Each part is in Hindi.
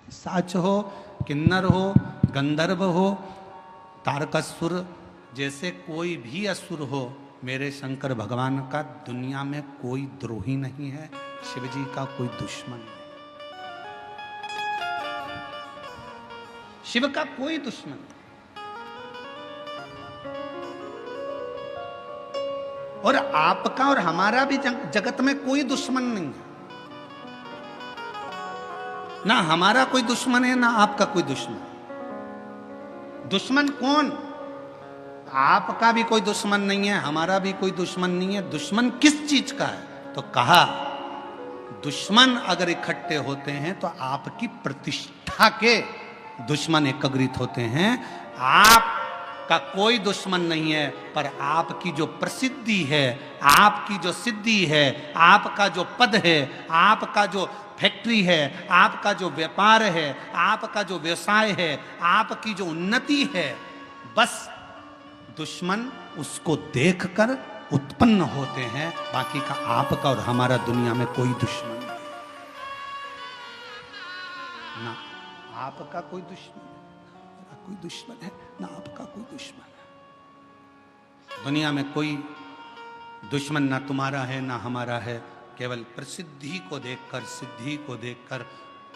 साच हो, किन्नर हो, गंधर्व हो, तारकासुर, जैसे कोई भी असुर हो, मेरे शंकर भगवान का दुनिया में कोई द्रोही नहीं है, शिव जी का कोई दुश्मन नहीं, शिव का कोई दुश्मन नहीं। और आपका और हमारा भी जगत में कोई दुश्मन नहीं है, ना हमारा कोई दुश्मन है ना आपका कोई दुश्मन। दुश्मन कौन? आपका भी कोई दुश्मन नहीं है, हमारा भी कोई दुश्मन नहीं है। दुश्मन किस चीज का है? तो कहा दुश्मन अगर इकट्ठे होते हैं तो आपकी प्रतिष्ठा के दुश्मन एकत्रित होते हैं। आपका कोई दुश्मन नहीं है, पर आपकी जो प्रसिद्धि है, आपकी जो सिद्धि है, आपका जो पद है, आपका जो फैक्ट्री है, आपका जो व्यापार है, आपका जो व्यवसाय है, आपकी जो उन्नति है, बस दुश्मन उसको देखकर उत्पन्न होते हैं। बाकी का आपका और हमारा दुनिया में कोई दुश्मन नहीं, ना आपका कोई दुश्मन है, कोई दुश्मन है ना आपका कोई दुश्मन है। दुनिया में कोई दुश्मन ना तुम्हारा है ना हमारा है। केवल प्रसिद्धि को देखकर, सिद्धि को देखकर,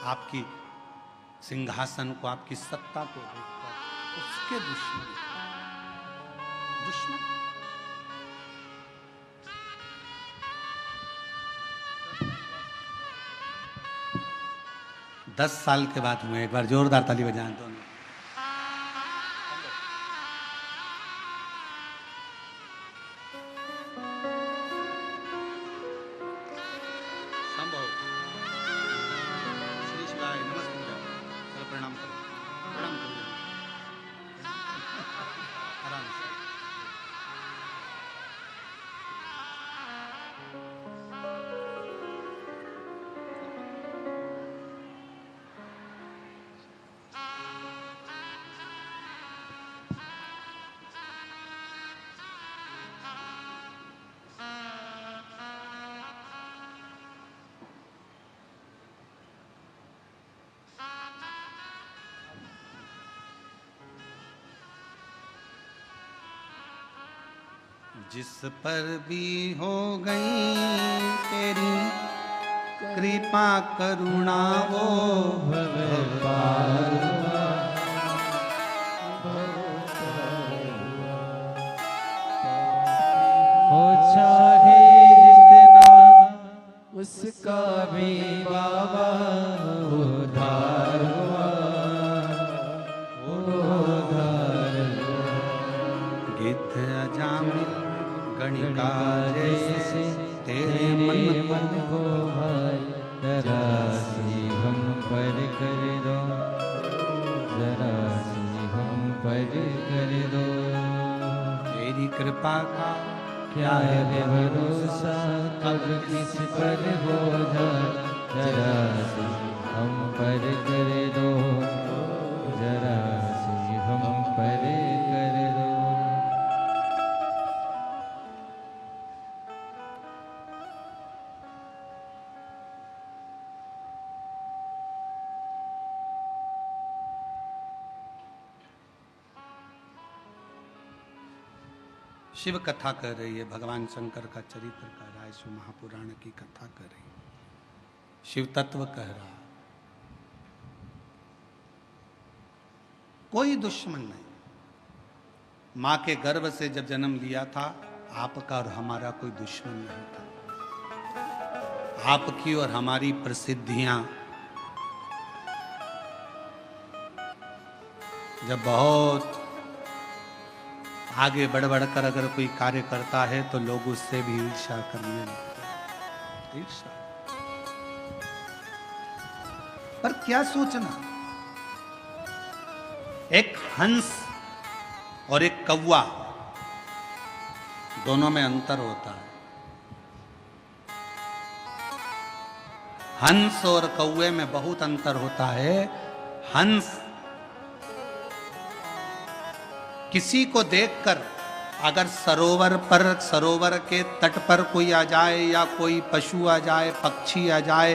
आपकी सिंहासन को, आपकी सत्ता को देखकर उसके दुश्मन 10 साल के बाद हुए। एक बार जोरदार ताली बजाएं दोनों। प्रणाम करो, प्रणाम करो, आराम से। जिस पर भी हो गई तेरी कृपा करुणा वो भगवान, हो चाहे जितना उसका भी बाबा उधार हुआ, उधार गिद्ध अजामिल गणिका जैसे तेरे मन को भाई जरा सी हम पर कर दो, जरा सी हम पर कर दो। तेरी कृपा का क्या है भरोसा कब किस पर हो जाए, जरा सी हम पर कर दो, जरा सी हम पर कर दो। शिव कथा कर रही है, भगवान शंकर का चरित्र कह रहा है, शिव महापुराण की कथा कर रही है, शिव तत्व कह रहा है। कोई दुश्मन नहीं। मां के गर्भ से जब जन्म लिया था, आपका और हमारा कोई दुश्मन नहीं था। आपकी और हमारी प्रसिद्धियां जब बहुत आगे बढ़ बढ़कर अगर कोई कार्य करता है तो लोग उससे भी ईर्ष्या करने लगते हैं। ईर्ष्या। पर क्या सोचना, एक हंस और एक कौवा, दोनों में अंतर होता है। हंस और कौवे में बहुत अंतर होता है। हंस किसी को देखकर अगर सरोवर के तट पर कोई आ जाए या कोई पशु आ जाए, पक्षी आ जाए,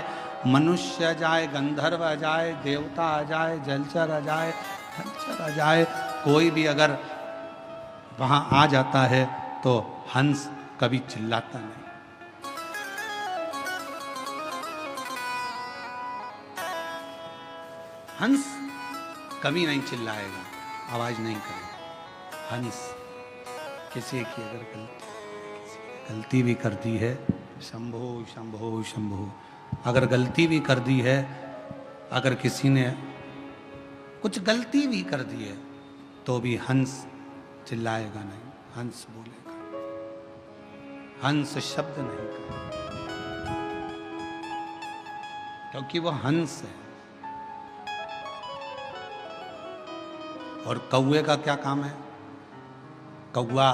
मनुष्य आ जाए, गंधर्व आ जाए, देवता आ जाए, जलचर आ जाए, हलचर आ जाए, कोई भी अगर वहां आ जाता है तो हंस कभी चिल्लाता नहीं। हंस कभी नहीं चिल्लाएगा, आवाज नहीं करेगा। हंस किसी की अगर गलती भी कर दी है, शंभो शंभो शंभो, अगर गलती भी कर दी है, अगर किसी ने कुछ गलती भी कर दी है तो भी हंस चिल्लाएगा नहीं, हंस बोलेगा, हंस शब्द नहीं करेगा, क्योंकि वो हंस है। और कौवे का क्या काम है? कौवा,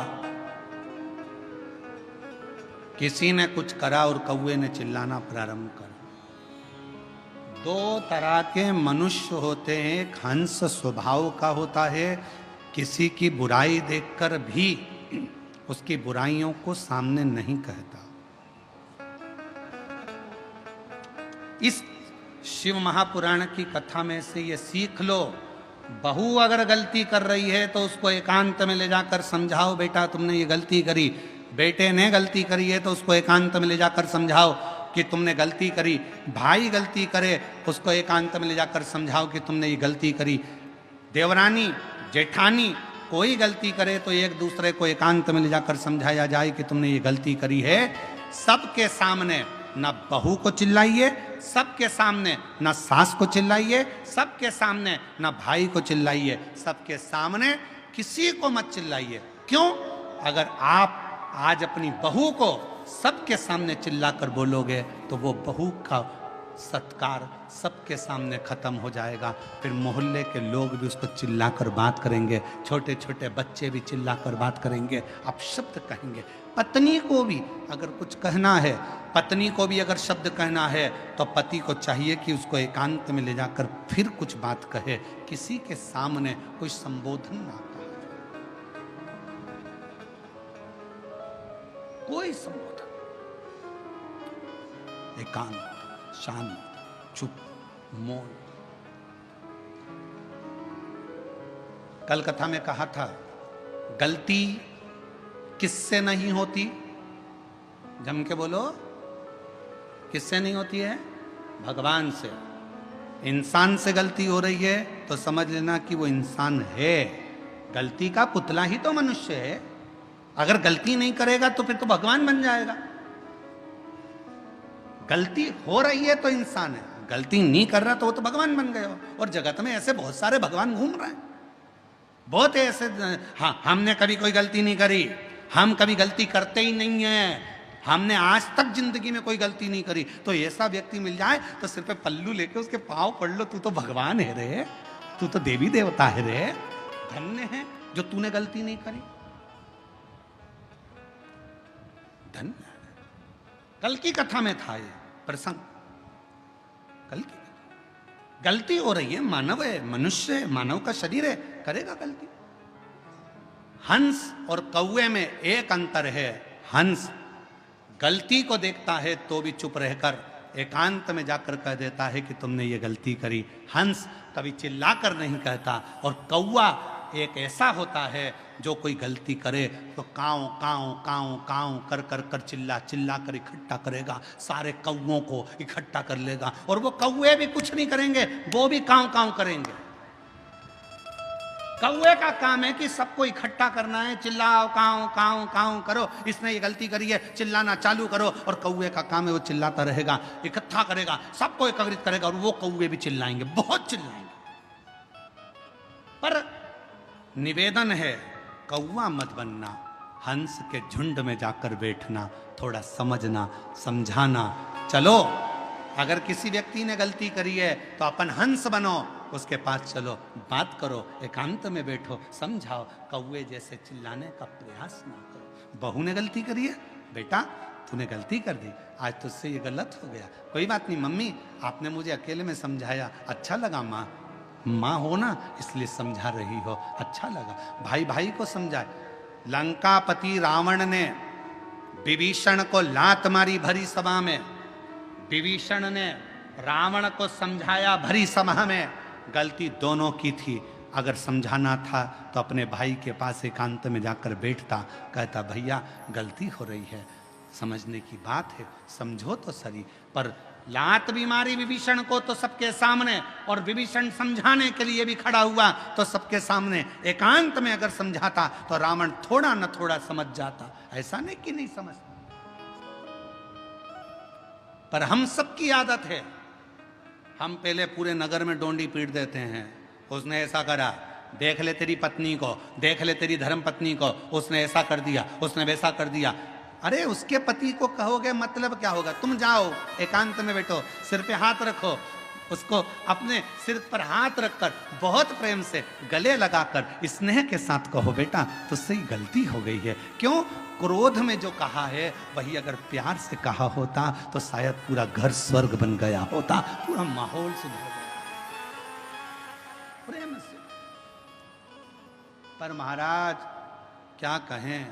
किसी ने कुछ करा और कौवे ने चिल्लाना प्रारंभ कर। दो तरह के मनुष्य होते हैं, एक हंस स्वभाव का होता है, किसी की बुराई देखकर भी उसकी बुराइयों को सामने नहीं कहता। इस शिव महापुराण की कथा में से ये सीख लो, बहू अगर गलती कर रही है तो उसको एकांत में ले जाकर समझाओ, बेटा तुमने ये गलती करी। बेटे ने गलती करी है तो उसको एकांत में ले जाकर समझाओ कि तुमने गलती करी। भाई गलती करे उसको एकांत में ले जाकर समझाओ कि तुमने ये गलती करी। देवरानी जेठानी कोई गलती करे तो एक दूसरे को एकांत में ले जाकर समझाया जाए कि तुमने ये गलती करी है। सबके सामने न बहू को चिल्लाइए, सबके सामने न सास को चिल्लाइए, सबके सामने न भाई को चिल्लाइए, सबके सामने किसी को मत चिल्लाइए। क्यों? अगर आप आज अपनी बहू को सबके सामने चिल्लाकर बोलोगे तो वो बहू का सत्कार सबके सामने खत्म हो जाएगा। फिर मोहल्ले के लोग भी उसको चिल्लाकर बात करेंगे, छोटे छोटे बच्चे भी चिल्लाकर बात करेंगे, आप शब्द कहेंगे। पत्नी को भी अगर कुछ कहना है, पत्नी को भी अगर शब्द कहना है तो पति को चाहिए कि उसको एकांत में ले जाकर फिर कुछ बात कहे, किसी के सामने कोई संबोधन ना कहे, कोई संबोधन, एकांत, शांत, चुप, मौन। कल कथा में कहा था, गलती किससे नहीं होती? जम के बोलो, किससे नहीं होती है? भगवान से। इंसान से गलती हो रही है तो समझ लेना कि वो इंसान है, गलती का पुतला ही तो मनुष्य है। अगर गलती नहीं करेगा तो फिर तो भगवान बन जाएगा। गलती हो रही है तो इंसान है, गलती नहीं कर रहा तो वो तो भगवान बन गए हो। और जगत में ऐसे बहुत सारे भगवान घूम रहे हैं, बहुत ऐसे। हाँ, हमने कभी कोई गलती नहीं करी, हम कभी गलती करते ही नहीं है, हमने आज तक जिंदगी में कोई गलती नहीं करी। तो ऐसा व्यक्ति मिल जाए तो सिर पे पल्लू लेके उसके पांव पड़ लो, तू तो भगवान है रे, तू तो देवी देवता है रे, धन्य है जो तूने गलती नहीं करी, धन्य। कल की कथा में था ये प्रसंग। कल की गलती हो रही है, मानव है, मनुष्य है, मानव का शरीर है, करेगा गलती। हंस और कौवे में एक अंतर है, हंस गलती को देखता है तो भी चुप रहकर एकांत में जाकर कह देता है कि तुमने ये गलती करी। हंस कभी चिल्लाकर नहीं कहता। और कौवा एक ऐसा होता है जो कोई गलती करे तो काऊ काऊ काऊ काऊ कर कर कर चिल्ला चिल्ला कर इकट्ठा करेगा, सारे कौवों को इकट्ठा कर लेगा। और वो कौवे भी कुछ नहीं करेंगे, वो भी काऊ काऊ करेंगे। कौवे का काम है कि सबको इकट्ठा करना है, चिल्लाओ काऊ काऊ काऊ करो, इसने ये गलती करी है, चिल्लाना चालू करो। और कौवे का काम है वो चिल्लाता रहेगा, इकट्ठा करेगा, सबको एकत्रित करेगा। और वो कौवे भी चिल्लाएंगे, बहुत चिल्लाएंगे। पर निवेदन है, कौवा मत बनना, हंस के झुंड में जाकर बैठना, थोड़ा समझना समझाना। चलो, अगर किसी व्यक्ति ने गलती करी है तो अपन हंस बनो, उसके पास चलो, बात करो, एकांत में बैठो, समझाओ। कौवे जैसे चिल्लाने का प्रयास ना करो। बहू ने गलती करी है, बेटा तूने गलती कर दी, आज तुझसे ये गलत हो गया, कोई बात नहीं मम्मी, आपने मुझे अकेले में समझाया, अच्छा लगा। माँ, माँ हो ना इसलिए समझा रही हो, अच्छा लगा। भाई भाई को समझाए। लंकापति रावण ने विभीषण को लात मारी भरी सभा में। विभीषण ने रावण को समझाया भरी सभा में, गलती दोनों की थी। अगर समझाना था तो अपने भाई के पास एकांत में जाकर बैठता, कहता भैया गलती हो रही है, समझने की बात है, समझो तो सही। पर लात भी मारी विभीषण को तो सबके सामने, और विभीषण समझाने के लिए भी खड़ा हुआ तो सबके सामने। एकांत में अगर समझाता तो रावण थोड़ा न थोड़ा समझ जाता, ऐसा नहीं कि नहीं समझता। पर हम सबकी आदत है, हम पहले पूरे नगर में डोंडी पीट देते हैं, उसने ऐसा करा, देख ले तेरी पत्नी को, देख ले तेरी धर्म पत्नी को, उसने ऐसा कर दिया, उसने वैसा कर दिया। अरे उसके पति को कहोगे मतलब क्या होगा? तुम जाओ एकांत में बैठो, सिर पे हाथ रखो, उसको अपने सिर पर हाथ रखकर बहुत प्रेम से गले लगाकर स्नेह के साथ कहो बेटा तुझसे ही गलती हो गई है। क्यों? क्रोध में जो कहा है वही अगर प्यार से कहा होता तो शायद पूरा घर स्वर्ग बन गया होता, पूरा माहौल सुधर गया प्रेम से। पर महाराज क्या कहें,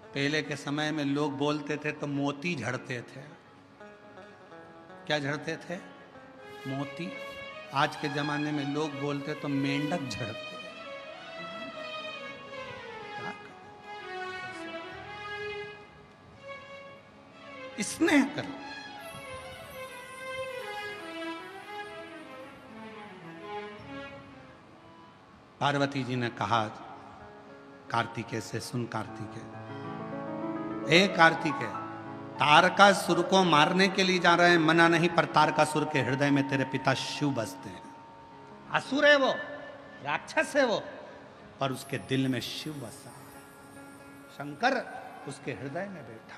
पहले के समय में लोग बोलते थे तो मोती झड़ते थे। क्या झड़ते थे? मोती। आज के जमाने में लोग बोलते तो मेंढक झड़ते। स्नेह करो। पार्वती जी ने कहा कार्तिकेय से, सुन कार्तिकेय, हे कार्तिकेय, तारकासुर को मारने के लिए जा रहे हैं, मना नहीं, पर तारकासुर के हृदय में तेरे पिता शिव बसते हैं। असुर है वो, राक्षस है वो, पर उसके दिल में शिव बसा है। शंकर उसके हृदय में बैठा।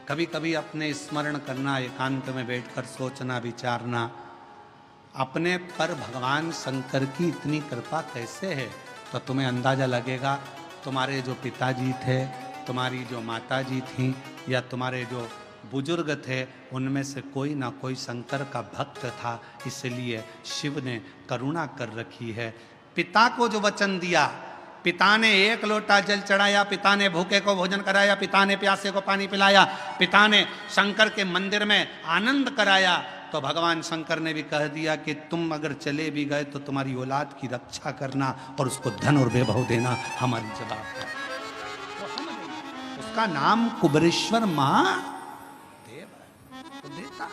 कभी कभी अपने स्मरण करना, एकांत में बैठकर सोचना, विचारना, अपने पर भगवान शंकर की इतनी कृपा कैसे है, तो तुम्हें अंदाजा लगेगा। तुम्हारे जो पिताजी थे, तुम्हारी जो माताजी थी, या तुम्हारे जो बुजुर्ग थे, उनमें से कोई ना कोई शंकर का भक्त था, इसलिए शिव ने करुणा कर रखी है। पिता को जो वचन दिया, पिता ने एक लोटा जल चढ़ाया, पिता ने भूखे को भोजन कराया, पिता ने प्यासे को पानी पिलाया, पिता ने शंकर के मंदिर में आनंद कराया, तो भगवान शंकर ने भी कह दिया कि तुम अगर चले भी गए तो तुम्हारी औलाद की रक्षा करना और उसको धन और वैभव देना हमारी जवाबदारी। उसका नाम कुबेरेश्वर महादेव है, तो देता।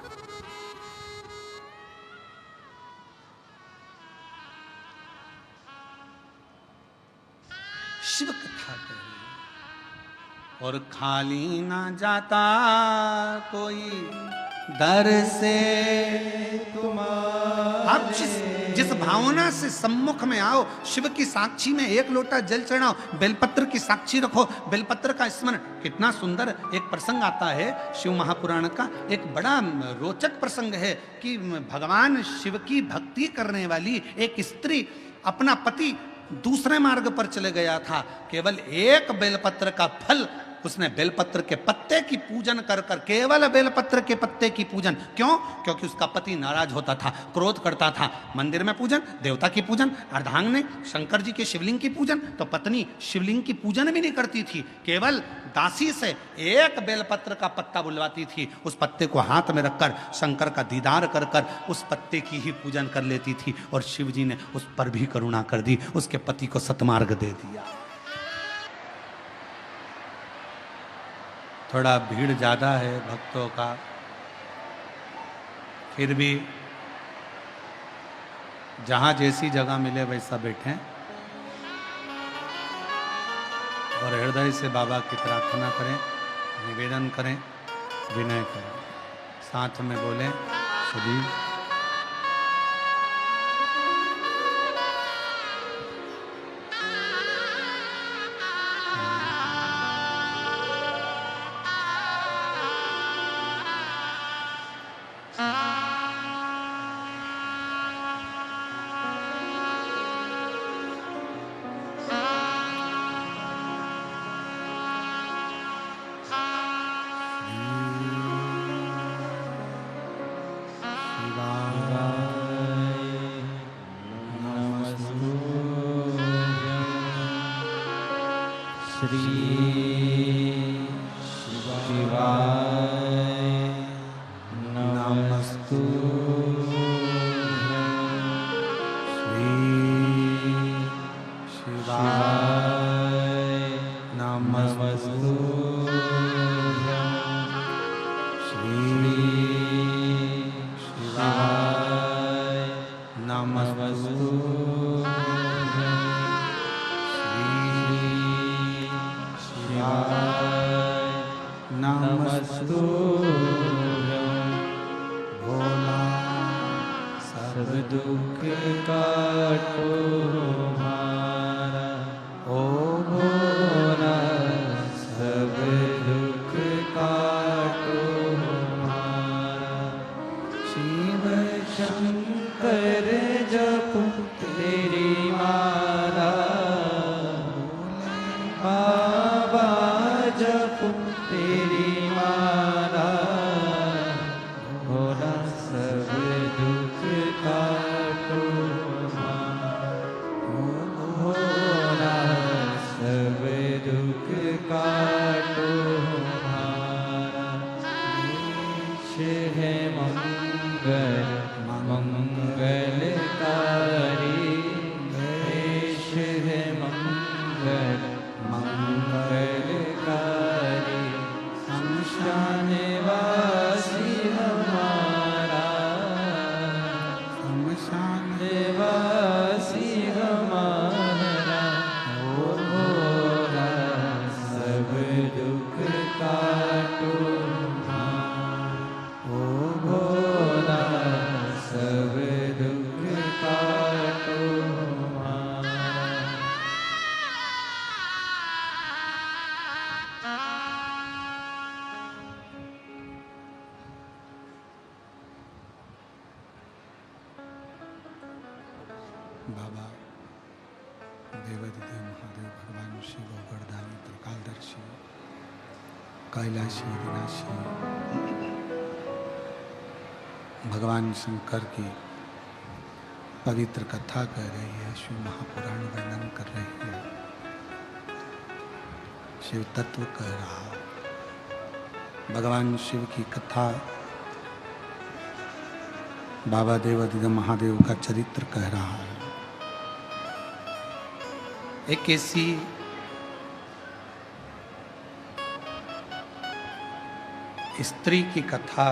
शिव कथा कही और खाली ना जाता कोई दर से तुम्हारे। आप जिस भावना से सम्मुख में आओ, शिव की साक्षी में एक लोटा जल चढ़ाओ, बेलपत्र की साक्षी रखो, बेलपत्र का स्मरण। कितना सुंदर एक प्रसंग आता है शिव महापुराण का, एक बड़ा रोचक प्रसंग है कि भगवान शिव की भक्ति करने वाली एक स्त्री, अपना पति दूसरे मार्ग पर चले गया था, केवल एक बेलपत्र का फल, उसने बेलपत्र के पत्ते की पूजन कर कर, केवल बेलपत्र के पत्ते की पूजन। क्यों? क्योंकि उसका पति नाराज होता था, क्रोध करता था। मंदिर में पूजन, देवता की पूजन, अर्धांगिनी शंकर जी के शिवलिंग की पूजन, तो पत्नी शिवलिंग की पूजन भी नहीं करती थी, केवल दासी से एक बेलपत्र का पत्ता बुलवाती थी, उस पत्ते को हाथ में रखकर शंकर का दीदार कर कर उस पत्ते की ही पूजन कर लेती थी। और शिव जी ने उस पर भी करुणा कर दी, उसके पति को सतमार्ग दे दिया। थोड़ा भीड़ ज़्यादा है भक्तों का, फिर भी जहाँ जैसी जगह मिले वैसा बैठें और हृदय से बाबा की प्रार्थना करें, निवेदन करें, विनय करें, साथ में बोलें सभी शिवाय सब दुख काटो हमारा, ओ भोला सब दुख काटो हमारा। शिव शंकर जप तेरी माला, बाबा जप तेरी माला, भोला सब दुख काटो हमारा, भोला सब दुख काटो हमारा। ईश है मंगल मंगलकारी, ईश है मंगल मंगलकारी। शमशान वासी हमारा, शमशान वासी हमारा, ओ भोला सब दुख काटो हमारा, ओ भोला सब दुख काटो हमारा। बाबा देवादिदेव महादेव भगवान शिव वरदानी त्रिकालदर्शी कैलाशी विनाशी भगवान शंकर की पवित्र कथा कह रही है, शिव महापुराण वर्णन कर रही है, शिव तत्व कह रहा है। भगवान शिव की कथा बाबा देवादिदेव महादेव का चरित्र कह रहा है। एक ऐसी स्त्री की कथा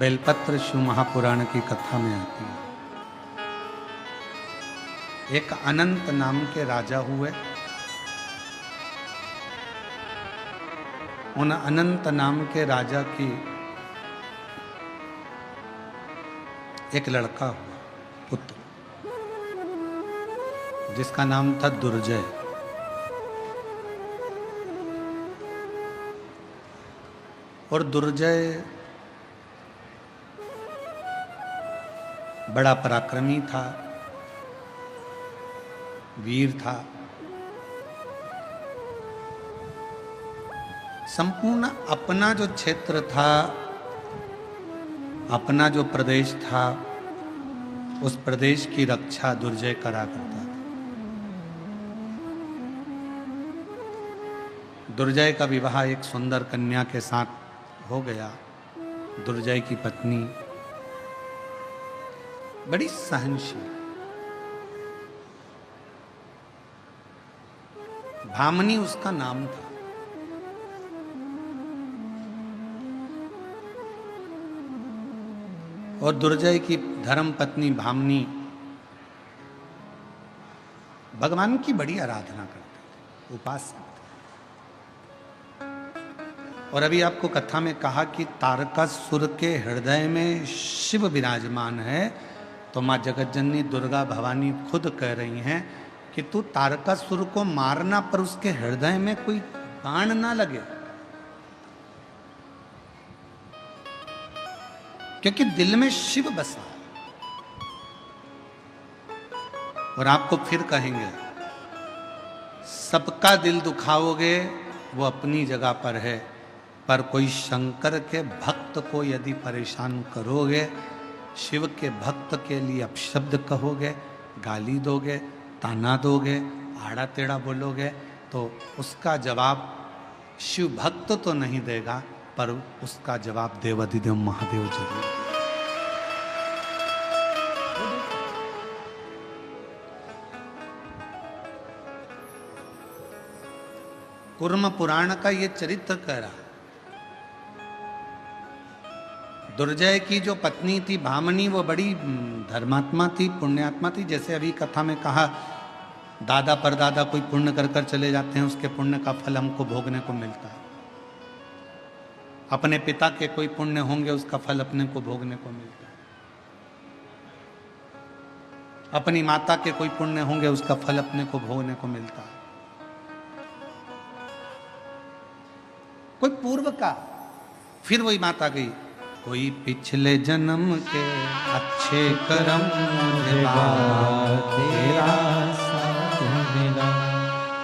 बेलपत्र शिव महापुराण की कथा में आती है। एक अनंत नाम के राजा हुए। उन अनंत नाम के राजा की एक लड़का हुआ, पुत्र, जिसका नाम था दुर्जय। और दुर्जय बड़ा पराक्रमी था, वीर था। संपूर्ण अपना जो क्षेत्र था, अपना जो प्रदेश था, उस प्रदेश की रक्षा दुर्जय करा करता था। दुर्जय का विवाह एक सुंदर कन्या के साथ हो गया। दुर्जय की पत्नी बड़ी सहनशील, भामनी उसका नाम था। और दुर्जय की धर्म पत्नी भामनी भगवान की बड़ी आराधना करते थे, उपासक थे। और अभी आपको कथा में कहा कि तारकासुर के हृदय में शिव विराजमान है, तो माँ जगतजननी दुर्गा भवानी खुद कह रही हैं कि तू तारकासुर को मारना, पर उसके हृदय में कोई बाण ना लगे, क्योंकि दिल में शिव बसा है। और आपको फिर कहेंगे, सबका दिल दुखाओगे वो अपनी जगह पर है, पर कोई शंकर के भक्त को यदि परेशान करोगे, शिव के भक्त के लिए अपशब्द कहोगे, गाली दोगे, ताना दोगे, आड़ा टेढ़ा बोलोगे तो उसका जवाब शिव भक्त तो नहीं देगा, पर उसका जवाब देवाधिदेव महादेव जरूर देगा। कूर्म पुराण का ये चरित्र कह रहा है। दुर्जय की जो पत्नी थी भामनी, वो बड़ी धर्मात्मा थी, पुण्यात्मा थी। जैसे अभी कथा में कहा, दादा परदादा कोई पुण्य कर कर चले जाते हैं, उसके पुण्य का फल हमको भोगने को मिलता है। अपने पिता के कोई पुण्य होंगे, उसका फल अपने को भोगने को मिलता है। अपनी माता के कोई पुण्य होंगे, उसका फल अपने को भोगने को मिलता है। कोई पूर्व का, फिर वही माता गई, कोई पिछले जन्म के अच्छे कर्म मुझे बाबा तेरा साथ मिला,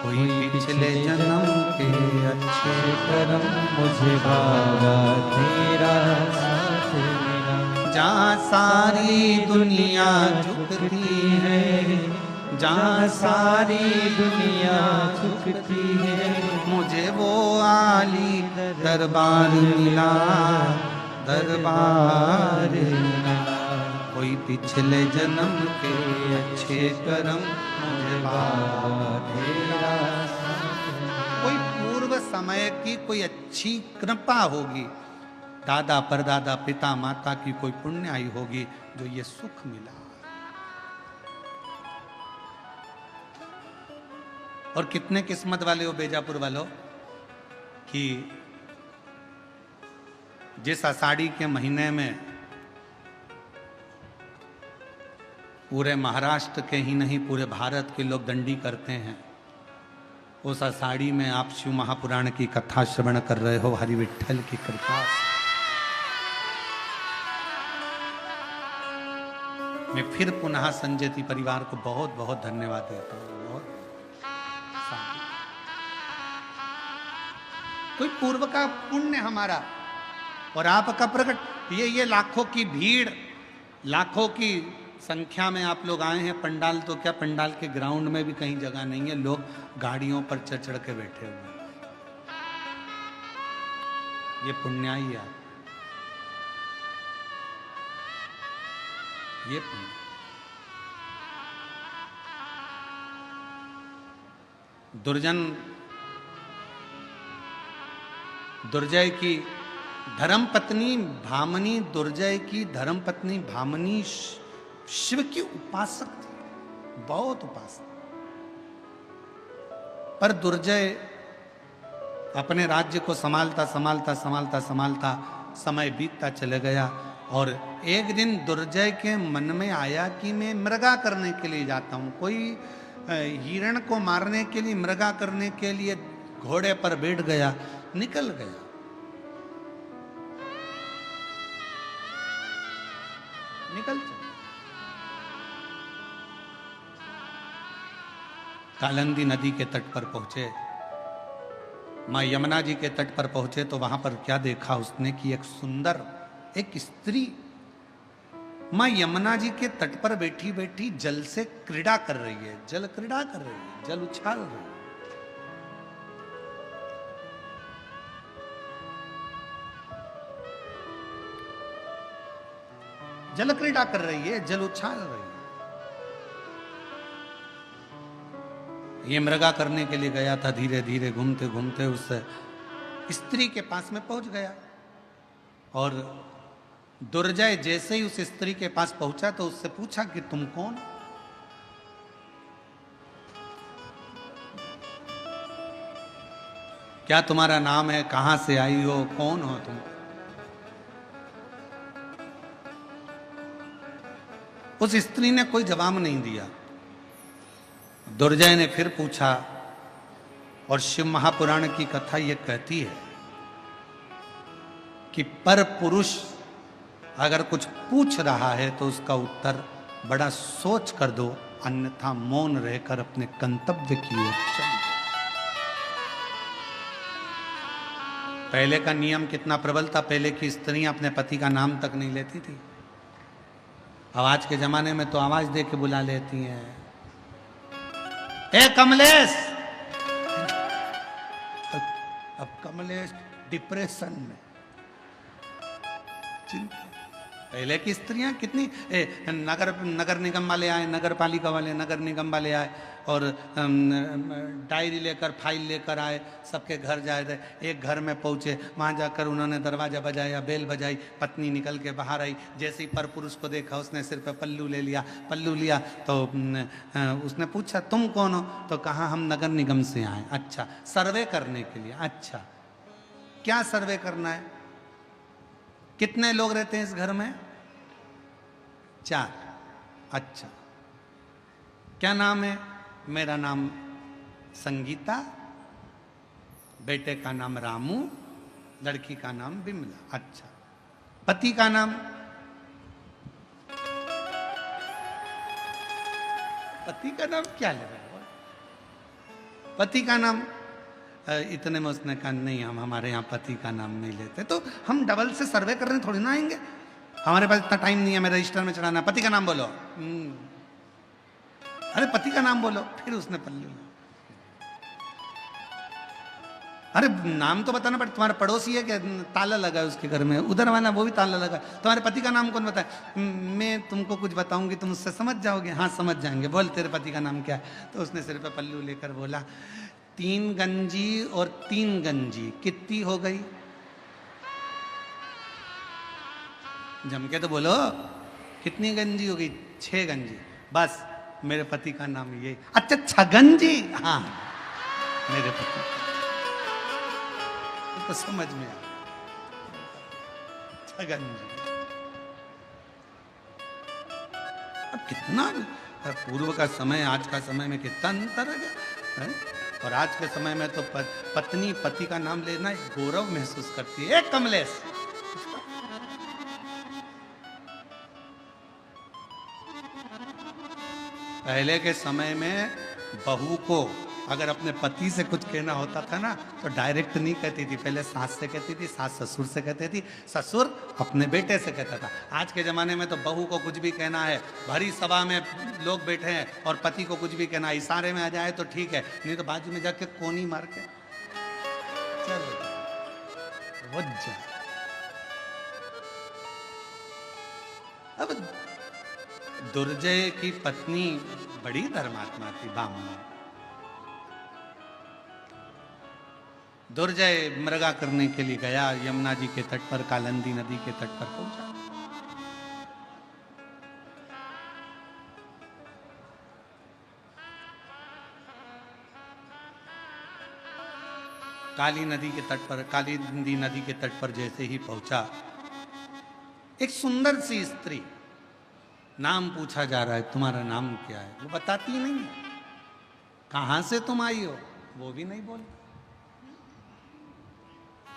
कोई पिछले जन्म के अच्छे कर्म मुझे बाबा तेरा साथ मिला। जहाँ सारी दुनिया झुकती है, जहाँ सारी दुनिया झुकती है, मुझे वो आली दरबार मिला, दरबार मिला। कोई पिछले जन्म के अच्छे कर्म मुझे बाबा तेरा साथ मिला। कोई पूर्व समय की कोई अच्छी कृपा होगी, दादा परदादा पिता माता की कोई पुण्याई होगी, जो ये सुख मिला। और कितने किस्मत वाले हो बेजापुर वालों कि जिस आषाढ़ी के महीने में पूरे महाराष्ट्र के ही नहीं पूरे भारत के लोग दंडी करते हैं, उस आषाढ़ी में आप शिव महापुराण की कथा श्रवण कर रहे हो हरि विठ्ठल की कृपा से। मैं फिर पुनः संजयती परिवार को बहुत बहुत धन्यवाद देता हूँ। कोई पूर्व का पुण्य हमारा और आपका प्रकट, ये लाखों की भीड़, लाखों की संख्या में आप लोग आए हैं। पंडाल तो क्या, पंडाल के ग्राउंड में भी कहीं जगह नहीं है, लोग गाड़ियों पर चढ़ चढ़ के बैठे हुए हैं। ये पुण्याई है, ये पुण्य। दुर्जय की धर्मपत्नी भामनी, दुर्जय की धर्मपत्नी भामनी शिव की उपासक थी, बहुत उपासक। पर दुर्जय अपने राज्य को संभालता संभालता संभालता संभालता समय बीतता चले गया। और एक दिन दुर्जय के मन में आया कि मैं मृगा करने के लिए जाता हूं। कोई हिरण को मारने के लिए, मृगा करने के लिए घोड़े पर बैठ गया, निकल गया। निकल चला। कालिंदी नदी के तट पर पहुंचे, मां यमुना जी के तट पर पहुंचे तो वहां पर क्या देखा उसने कि एक सुंदर एक स्त्री मां यमुना जी के तट पर बैठी बैठी जल से क्रीड़ा कर रही है, जल क्रीड़ा कर रही है, जल उछाल रही है। जल क्रीड़ा कर रही है, जल उछाल रही है। ये मृगा करने के लिए गया था, धीरे धीरे घूमते घूमते उस स्त्री के पास में पहुंच गया। और दुर्जय जैसे ही उस स्त्री के पास पहुंचा तो उससे पूछा कि तुम कौन? क्या तुम्हारा नाम है, कहां से आई हो, कौन हो तुम? उस स्त्री ने कोई जवाब नहीं दिया। दुर्जय ने फिर पूछा, और शिव महापुराण की कथा यह कहती है कि पर पुरुष अगर कुछ पूछ रहा है तो उसका उत्तर बड़ा सोच कर दो, अन्यथा मौन रहकर अपने गंतव्य की ओर चल। पहले का नियम कितना प्रबल था, पहले की स्त्रियां अपने पति का नाम तक नहीं लेती थी। अब आज के जमाने में तो आवाज दे के बुला लेती हैं। ए कमलेश, अब कमलेश डिप्रेशन में, चिंता। पहले की स्त्रियां कितनी नगर निगम वाले आए, नगर पालिका वाले, नगर निगम वाले आए और डायरी लेकर, फाइल लेकर आए, सबके घर जाए थे। एक घर में पहुंचे, वहां जाकर उन्होंने दरवाजा बजाया, बेल बजाई, पत्नी निकल के बाहर आई। जैसे ही पर पुरुष को देखा, उसने सिर पे पल्लू ले लिया, पल्लू लिया तो उसने पूछा तुम कौन हो? तो कहा हम नगर निगम से आए। अच्छा, सर्वे करने के लिए? अच्छा, क्या सर्वे करना है? कितने लोग रहते हैं इस घर में? 4। अच्छा, क्या नाम है? मेरा नाम संगीता, बेटे का नाम रामू, लड़की का नाम बिमला। अच्छा, पति का नाम? पति का नाम क्या ले रहे हो? पति का नाम? इतने में उसने कहा नहीं, हम हमारे यहाँ पति का नाम नहीं लेते। तो हम डबल से सर्वे करने थोड़ी ना आएंगे, हमारे पास इतना टाइम नहीं है, मेरे रजिस्टर में चढ़ाना। पति का नाम बोलो। अरे पति का नाम बोलो। फिर उसने पल्लू, अरे नाम तो बताना पड़ता। तुम्हारा पड़ोसी है क्या? ताला लगा है उसके घर में, उधर वाला वो भी ताला लगा। तुम्हारे पति का नाम कौन बताए? मैं तुमको कुछ बताऊंगी, तुम उससे समझ जाओगे। हाँ समझ जाएंगे, बोल तेरे पति का नाम क्या है? तो उसने सिर पे पल्लू लेकर बोला 3 गंजी और 3 गंजी कितनी हो गई? जम के तो बोलो, कितनी गंजी हो गई? 6 गंजी। बस, मेरे पति का नाम ये। अच्छा, छगंजी? हाँ, मेरे पति। तो समझ में आ, छगंजी। अब कितना पूर्व का समय, आज का समय में कितना अंतर है। और आज के समय में तो पत्नी पति का नाम लेना एक गौरव महसूस करती है। एक कमलेश, पहले के समय में बहू को अगर अपने पति से कुछ कहना होता था ना, तो डायरेक्ट नहीं कहती थी, पहले सास से कहती थी, सास ससुर से कहती थी, ससुर अपने बेटे से कहता था। आज के ज़माने में तो बहू को कुछ भी कहना है, भरी सभा में लोग बैठे हैं और पति को कुछ भी कहना है, इशारे में आ जाए तो ठीक है, नहीं तो बाजू में जाके कोनी मार के चलो वो जाए। अब दुर्जय की पत्नी बड़ी धर्मात्मा थी, बामना। दुर्जय मृगा करने के लिए गया, यमुना जी के तट पर, कालिंदी नदी के तट पर पहुंचा। कालिंदी नदी के तट पर जैसे ही पहुंचा, एक सुंदर सी स्त्री, नाम पूछा जा रहा है, तुम्हारा नाम क्या है? वो बताती नहीं है। कहां से तुम आई हो? वो भी नहीं बोल,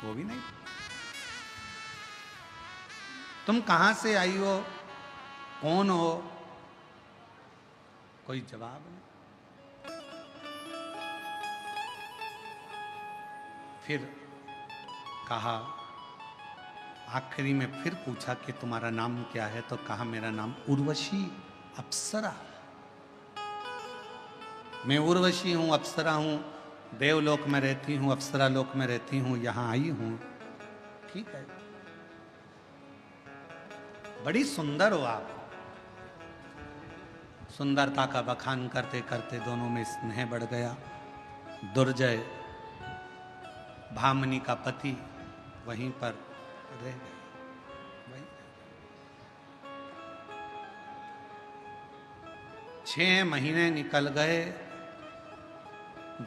वो भी नहीं। तुम कहां से आई हो, कौन हो? कोई जवाब नहीं। फिर कहा, आखिरी में फिर पूछा कि तुम्हारा नाम क्या है? तो कहा मेरा नाम उर्वशी, अप्सरा। मैं उर्वशी हूं, अप्सरा हूं, देवलोक में रहती हूं, अप्सरा लोक में रहती हूं, यहां आई हूं। ठीक है, बड़ी सुंदर हो आप। सुंदरता का बखान करते करते दोनों में स्नेह बढ़ गया। दुर्जय, भामनी का पति, वहीं पर रह गए। 6 महीने निकल गए।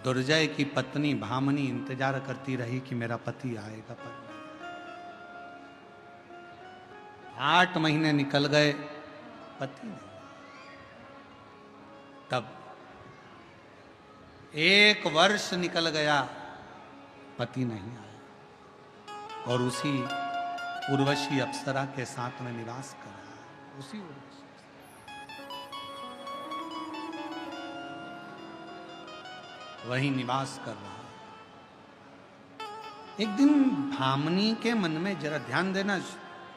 दुर्जय की पत्नी भामनी इंतजार करती रही कि मेरा पति आएगा, पर 8 महीने निकल गए, पति नहीं। तब 1 वर्ष निकल गया, पति नहीं आया। और उसी उर्वशी अप्सरा के साथ में निवास कर रहा है। उसी उर्वशी वही निवास कर रहा है। एक दिन भामनी के मन में, जरा ध्यान देना,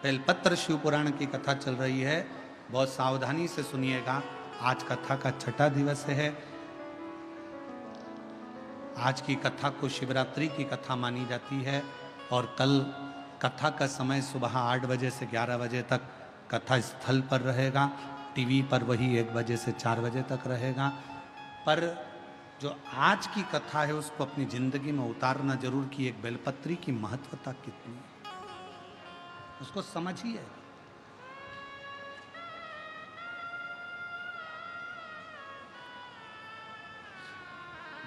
बेलपत्र शिव पुराण की कथा चल रही है, बहुत सावधानी से सुनिएगा। आज कथा का 6ठा दिवस है। आज की कथा को शिवरात्रि की कथा मानी जाती है और कल कथा का समय सुबह 8 बजे से 11 बजे तक कथा स्थल पर रहेगा। टीवी पर वही 1 बजे से 4 बजे तक रहेगा। पर जो आज की कथा है उसको अपनी जिंदगी में उतारना जरूर कि एक बेलपत्री की महत्वता कितनी है, उसको समझिए।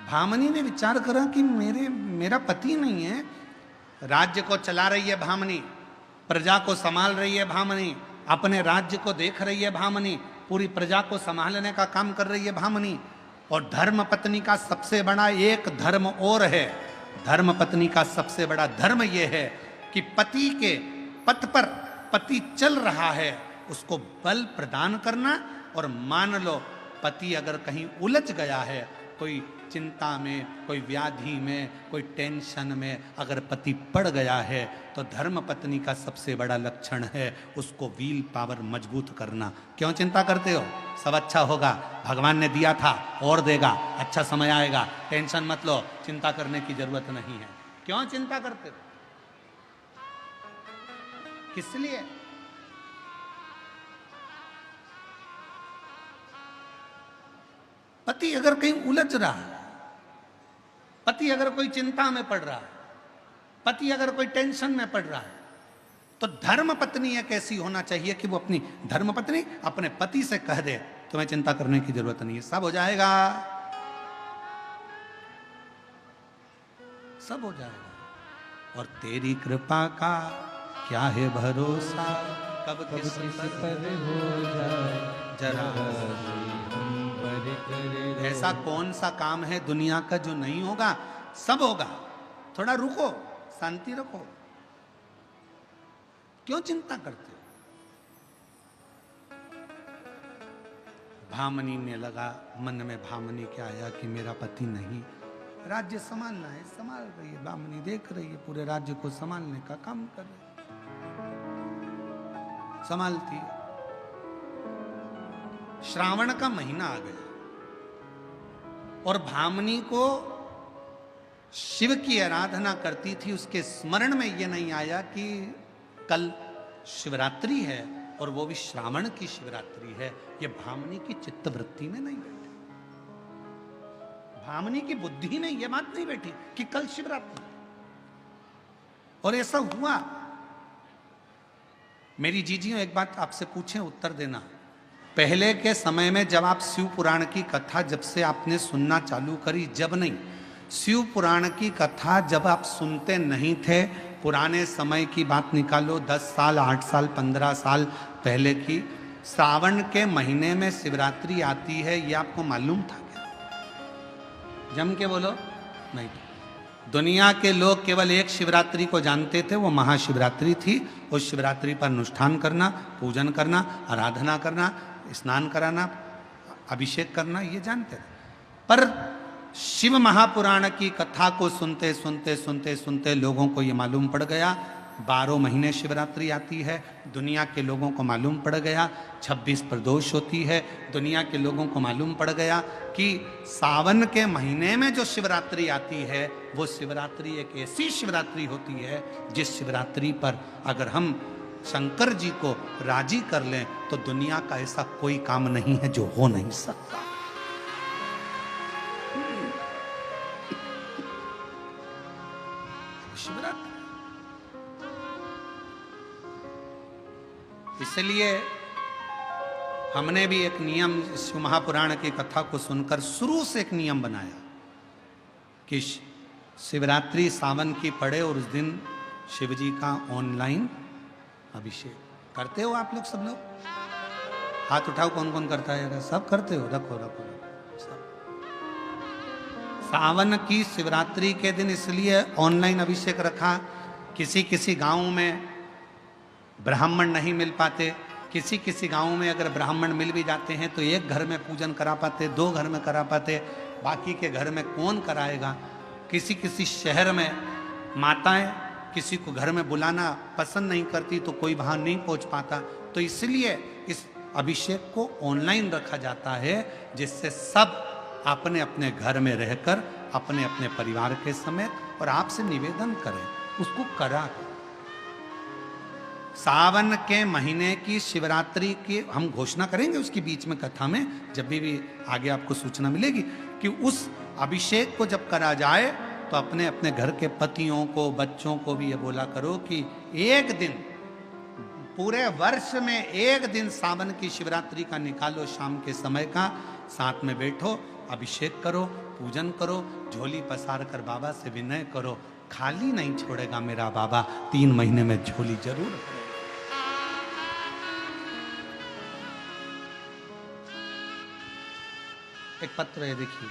भामनी ने विचार करा कि मेरा पति नहीं है, राज्य को चला रही है भामनी, प्रजा को संभाल रही है भामनी, अपने राज्य को देख रही है भामनी, पूरी प्रजा को संभालने का काम कर रही है भामनी। और धर्म पत्नी का सबसे बड़ा एक धर्म और है, धर्म पत्नी का सबसे बड़ा धर्म यह है कि पति के पथ पर पति चल रहा है उसको बल प्रदान करना। और मान लो पति अगर कहीं उलझ गया है, कोई चिंता में, कोई व्याधि में, कोई टेंशन में अगर पति पड़ गया है, तो धर्म पत्नी का सबसे बड़ा लक्षण है उसको व्हील पावर मजबूत करना। क्यों चिंता करते हो, सब अच्छा होगा, भगवान ने दिया था और देगा, अच्छा समय आएगा, टेंशन मत लो, चिंता करने की जरूरत नहीं है। क्यों चिंता करते हो, किस लिए? पति अगर कहीं उलझ रहा है, पति अगर कोई चिंता में पड़ रहा है, पति अगर कोई टेंशन में पड़ रहा है, तो धर्म पत्नी एक ऐसी होना चाहिए कि वो अपनी धर्म पत्नी अपने पति से कह दे तुम्हें चिंता करने की जरूरत नहीं है, सब हो जाएगा, सब हो जाएगा। और तेरी कृपा का क्या है भरोसा, कब किस पर हो जाए जरा ऐसा कौन सा काम है दुनिया का जो नहीं होगा, सब होगा। थोड़ा रुको, शांति रखो, क्यों चिंता करते हो? भामनी ने लगा, मन में भामनी क्या आया कि मेरा पति नहीं, राज्य संभालना है, संभाल रही है, भामनी देख रही है, पूरे राज्य को संभालने का काम कर रही है, संभालती है। श्रावण का महीना आ गया और भामनी को शिव की आराधना करती थी, उसके स्मरण में यह नहीं आया कि कल शिवरात्रि है और वो भी श्रावण की शिवरात्रि है। यह भामनी की चित्तवृत्ति में नहीं बैठी, भामनी की बुद्धि में यह बात नहीं बैठी कि कल शिवरात्रि। और ऐसा हुआ। मेरी जीजियों एक बात आपसे पूछें, उत्तर देना। पहले के समय में जब आप शिव पुराण की कथा जब से आपने सुनना चालू करी, जब नहीं, शिव पुराण की कथा जब आप सुनते नहीं थे, पुराने समय की बात निकालो, 10 साल 8 साल 15 साल पहले की, श्रावण के महीने में शिवरात्रि आती है, ये आपको मालूम था क्या? जम के बोलो, नहीं। दुनिया के लोग केवल एक शिवरात्रि को जानते थे, वो महाशिवरात्रि थी। उस शिवरात्रि पर अनुष्ठान करना, पूजन करना, आराधना करना, स्नान कराना, अभिषेक करना, ये जानते थे। पर शिव महापुराण की कथा को सुनते सुनते सुनते सुनते लोगों को ये मालूम पड़ गया 12 महीने शिवरात्रि आती है। दुनिया के लोगों को मालूम पड़ गया 26 प्रदोष होती है। दुनिया के लोगों को मालूम पड़ गया कि सावन के महीने में जो शिवरात्रि आती है वो शिवरात्रि एक ऐसी शिवरात्रि होती है जिस शिवरात्रि पर अगर हम शंकर जी को राजी कर लें तो दुनिया का ऐसा कोई काम नहीं है जो हो नहीं सकता। शिवरात्रि इसलिए हमने भी एक नियम शिव महापुराण की कथा को सुनकर शुरू से एक नियम बनाया कि शिवरात्रि सावन की पड़े और उस दिन शिव जी का ऑनलाइन अभिषेक करते हो। आप लोग सब लोग हाथ उठाओ, कौन कौन करता है? सब करते हो? रखो रखो रखो सब। सावन की शिवरात्रि के दिन इसलिए ऑनलाइन अभिषेक रखा, किसी किसी गांव में ब्राह्मण नहीं मिल पाते, किसी किसी गांव में अगर ब्राह्मण मिल भी जाते हैं तो एक घर में पूजन करा पाते, 2 घर में करा पाते, बाकी के घर में कौन कराएगा। किसी किसी शहर में माताएं किसी को घर में बुलाना पसंद नहीं करती तो कोई वहां नहीं पहुंच पाता, तो इसलिए इस अभिषेक को ऑनलाइन रखा जाता है जिससे सब अपने अपने घर में रहकर अपने अपने परिवार के समेत और आपसे निवेदन करें, उसको करा करें। सावन के महीने की शिवरात्रि की हम घोषणा करेंगे उसकी बीच में कथा में, जब भी आगे आपको सूचना मिलेगी कि उस अभिषेक को जब करा जाए तो अपने अपने घर के पतियों को, बच्चों को भी ये बोला करो कि एक दिन, पूरे वर्ष में एक दिन सावन की शिवरात्रि का निकालो, शाम के समय का, साथ में बैठो, अभिषेक करो, पूजन करो, झोली पसार कर बाबा से विनय करो, खाली नहीं छोड़ेगा मेरा बाबा, 3 महीने में झोली जरूर। एक पत्र है, देखिए,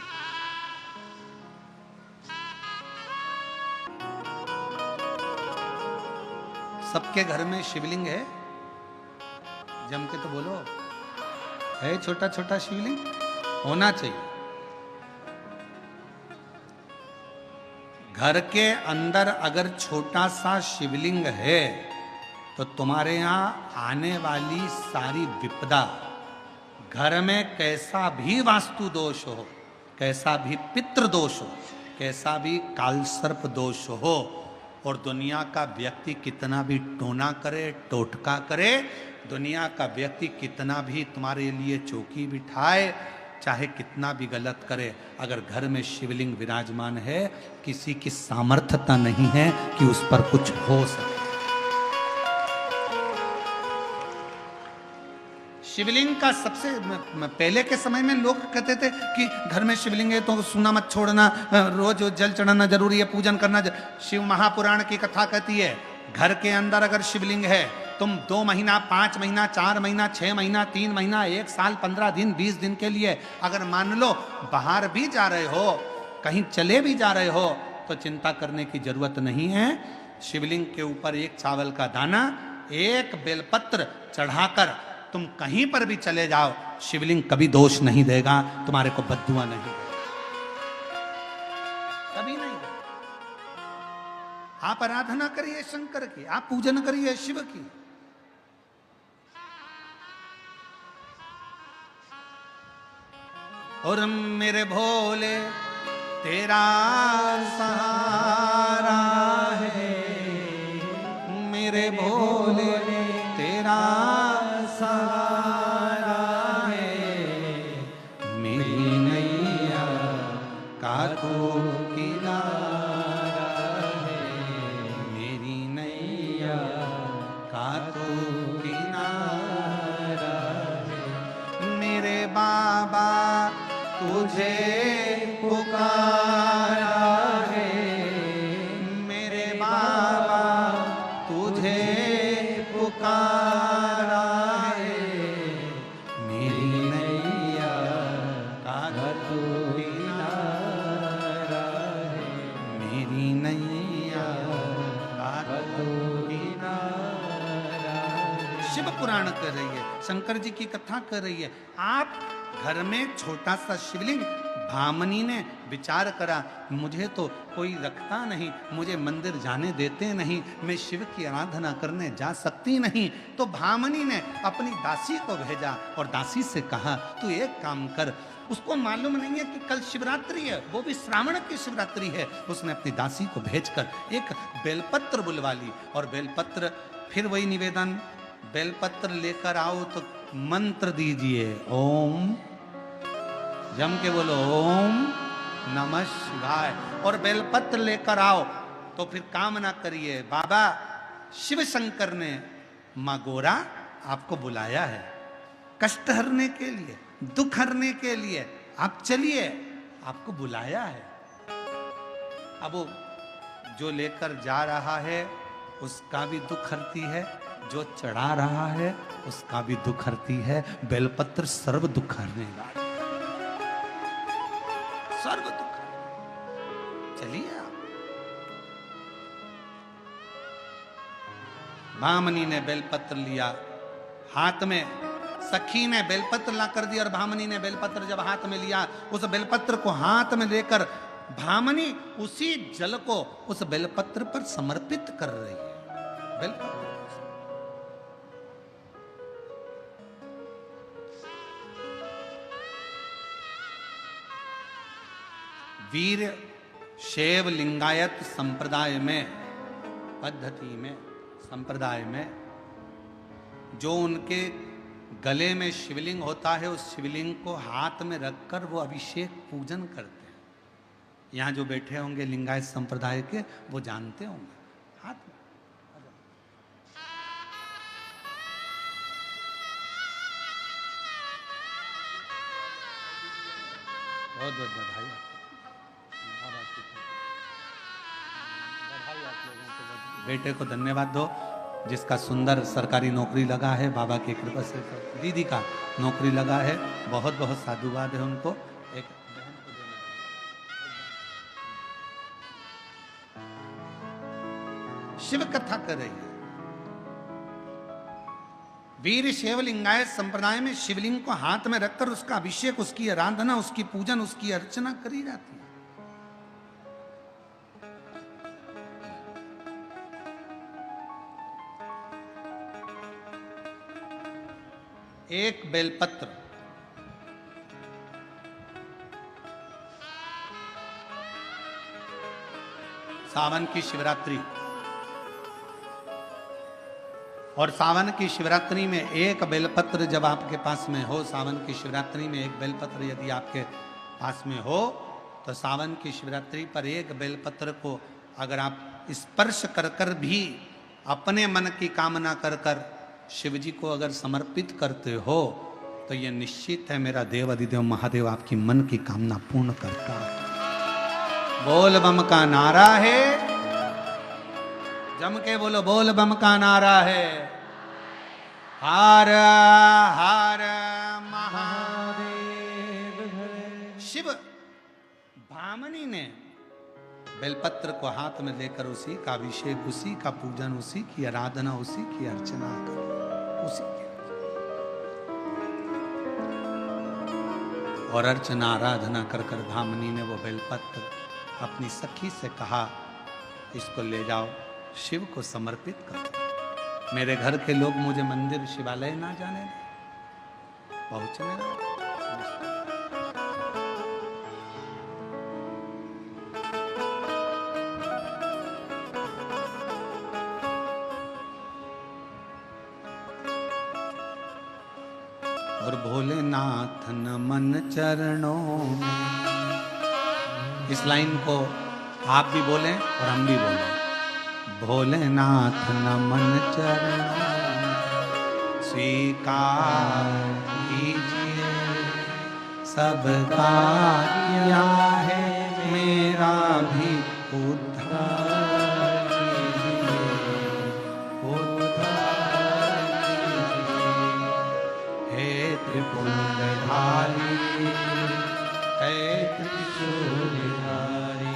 सबके घर में शिवलिंग है, जम के तो बोलो, है छोटा छोटा शिवलिंग, होना चाहिए। घर के अंदर अगर छोटा सा शिवलिंग है तो तुम्हारे यहां आने वाली सारी विपदा, घर में कैसा भी वास्तु दोष हो, कैसा भी पितृ दोष हो, कैसा भी कालसर्प दोष हो, और दुनिया का व्यक्ति कितना भी टोना करे, टोटका करे, दुनिया का व्यक्ति कितना भी तुम्हारे लिए चौकी बिठाए, चाहे कितना भी गलत करे, अगर घर में शिवलिंग विराजमान है, किसी की सामर्थ्यता नहीं है कि उस पर कुछ हो सके। शिवलिंग का सबसे पहले के समय में लोग कहते थे कि घर में शिवलिंग है तो सूना मत छोड़ना, रोज जल चढ़ाना जरूरी है, पूजन करना शिव महापुराण की कथा कहती है, घर के अंदर अगर शिवलिंग है, तुम 2 महीना, 5 महीना, 4 महीना, 6 महीना, 3 महीना, 1 साल, 15 दिन, 20 दिन के लिए अगर मान लो बाहर भी जा रहे हो, कहीं चले भी जा रहे हो, तो चिंता करने की जरूरत नहीं है। शिवलिंग के ऊपर एक चावल का दाना, एक बेलपत्र चढ़ाकर तुम कहीं पर भी चले जाओ, शिवलिंग कभी दोष नहीं देगा, तुम्हारे को बद्दुआ नहीं देगा, कभी नहीं देगा। आप आराधना करिए शंकर की, आप पूजन करिए शिव की। और मेरे भोले तेरा सहारा है, मेरे भोले तेरा सहारा है, मेरी नैया का तू किनारा है, मेरी नैया का तू किनारा है, मेरे बाबा तुझे पुकारा है, मेरे बाबा तुझे पुकारा है, मेरी नैया का तू किनारा है, मेरी नैया का तू किनारा है। शिव पुराण कर रही है, शंकर जी की कथा कर रही है। आप घर में छोटा सा शिवलिंग, भामनी ने विचार करा, मुझे तो कोई रखता नहीं, मुझे मंदिर जाने देते नहीं, मैं शिव की आराधना करने जा सकती नहीं, तो भामनी ने अपनी दासी को भेजा और दासी से कहा, तू एक काम कर, उसको मालूम नहीं है कि कल शिवरात्रि है, वो भी श्रावण की शिवरात्रि है। उसने अपनी दासी को भेजकर एक बेलपत्र बुलवा ली, और बेलपत्र, फिर वही निवेदन, बेलपत्र लेकर आओ तो मंत्र दीजिए, ओम, जम के बोलो ओम नमः शिवाय, और बेलपत्र लेकर आओ तो फिर कामना करिए, बाबा शिव शंकर ने माँ गोरा आपको बुलाया है, कष्ट हरने के लिए, दुख हरने के लिए, आप चलिए, आपको बुलाया है। अब वो जो लेकर जा रहा है उसका भी दुख हरती है, जो चढ़ा रहा है उसका भी दुख हरती है। बेलपत्र सर्व दुख हरने वाला, सर्व दुख। चलिए आप। भामनी ने बेलपत्र लिया हाथ में, सखी ने बेलपत्र ला कर दिया, और भामनी ने बेलपत्र जब हाथ में लिया, उस बेलपत्र को हाथ में लेकर भामनी उसी जल को उस बेलपत्र पर समर्पित कर रही है। बेलपत्र वीर शैव लिंगायत संप्रदाय में, पद्धति में, संप्रदाय में जो उनके गले में शिवलिंग होता है, उस शिवलिंग को हाथ में रखकर वो अभिषेक पूजन करते हैं। यहाँ जो बैठे होंगे लिंगायत संप्रदाय के, वो जानते होंगे। हाथ में बहुत बहुत बधाई आप लोगों को। बेटे को धन्यवाद दो जिसका सुंदर सरकारी नौकरी लगा है, बाबा की कृपा से। दीदी का नौकरी लगा है, बहुत बहुत साधुवाद है उनको। एक बहन को देना है। शिव कथा कर रही है। वीर शैव लिंगायत संप्रदाय में शिवलिंग को हाथ में रखकर उसका अभिषेक, उसकी आराधना, उसकी पूजन, उसकी अर्चना करी जाती है। एक बेलपत्र, सावन की शिवरात्रि, और सावन की शिवरात्रि में एक बेलपत्र जब आपके पास में हो, सावन की शिवरात्रि में एक बेलपत्र यदि आपके पास में हो, तो सावन की शिवरात्रि पर एक बेलपत्र को अगर आप स्पर्श कर कर भी अपने मन की कामना कर कर शिव जी को अगर समर्पित करते हो, तो यह निश्चित है मेरा देव अधिदेव महादेव आपकी मन की कामना पूर्ण करता है। बोल बम का नारा है, जम के बोलो बोल बम का नारा है। हर हर महादेव। शिव भामनी ने बेलपत्र को हाथ में लेकर उसी का अभिषेक, उसी का पूजन, उसी की आराधना, उसी की अर्चना कर, उसी की और अर्चना आराधना कर कर भामनी ने वो बेलपत्र अपनी सखी से कहा, इसको ले जाओ, शिव को समर्पित करो। मेरे घर के लोग मुझे मंदिर शिवालय ना जाने दें, पहुंचने ना। और भोलेनाथ नमन चरणों में। इस लाइन को आप भी बोलें और हम भी बोलें। भोलेनाथ नमन चरणों में स्वीकार कीजिए, सबका किया है मेरा भी उद्धार कीजिए, उद्धार कीजिए। हे त्रिपुंडधारी, हे त्रिशूलधारी,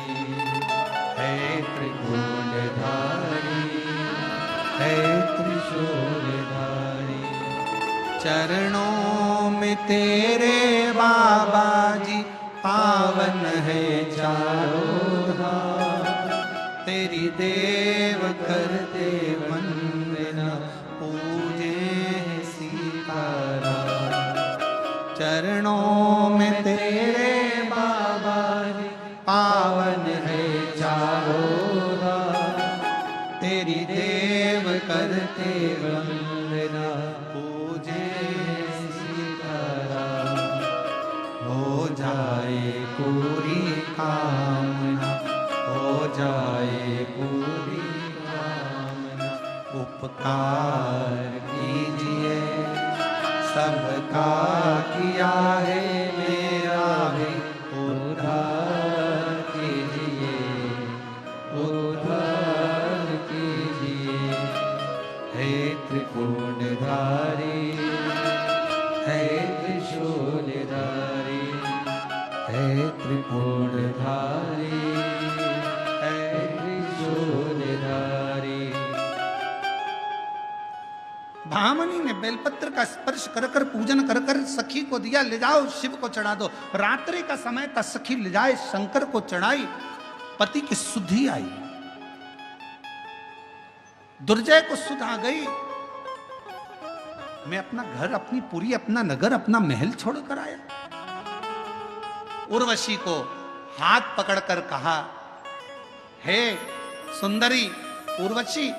हे त्रिपुंडधारी, हे त्रिशूलधारी। चरणों में तेरे बाबा जी पावन है चारों धाम, तेरी देव करते वंदना, पूजे सीताराम। चरणों में तेरे बाबा जी पावन है चारों धाम, तेरी देव करते वंदना, पूजे सीताराम। हो जाए पूरी कामना, हो जाए पूरी कामना। उपकार कीजिए, सबका किया है मेरा भी उद्धार कीजिए, उद्धार कीजिए। हे त्रिपुंडधारी, हे त्रिशूलधारी, हे त्रिपुंडधारी, हे त्रिशूलधारी। भामनी ने बेलपत्र का स्पर्श कर कर, पूजन कर कर सखी को दिया, ले जाओ शिव को चढ़ा दो। रात्रि का समय था, सखी ले जाए शंकर को चढ़ाई, पति की सुधि आई, दुर्जय को सुध आ गई। मैं अपना घर, अपनी पुरी, अपना नगर, अपना महल छोड़कर आया। उर्वशी को हाथ पकड़कर कहा, हे सुंदरी उर्वशी,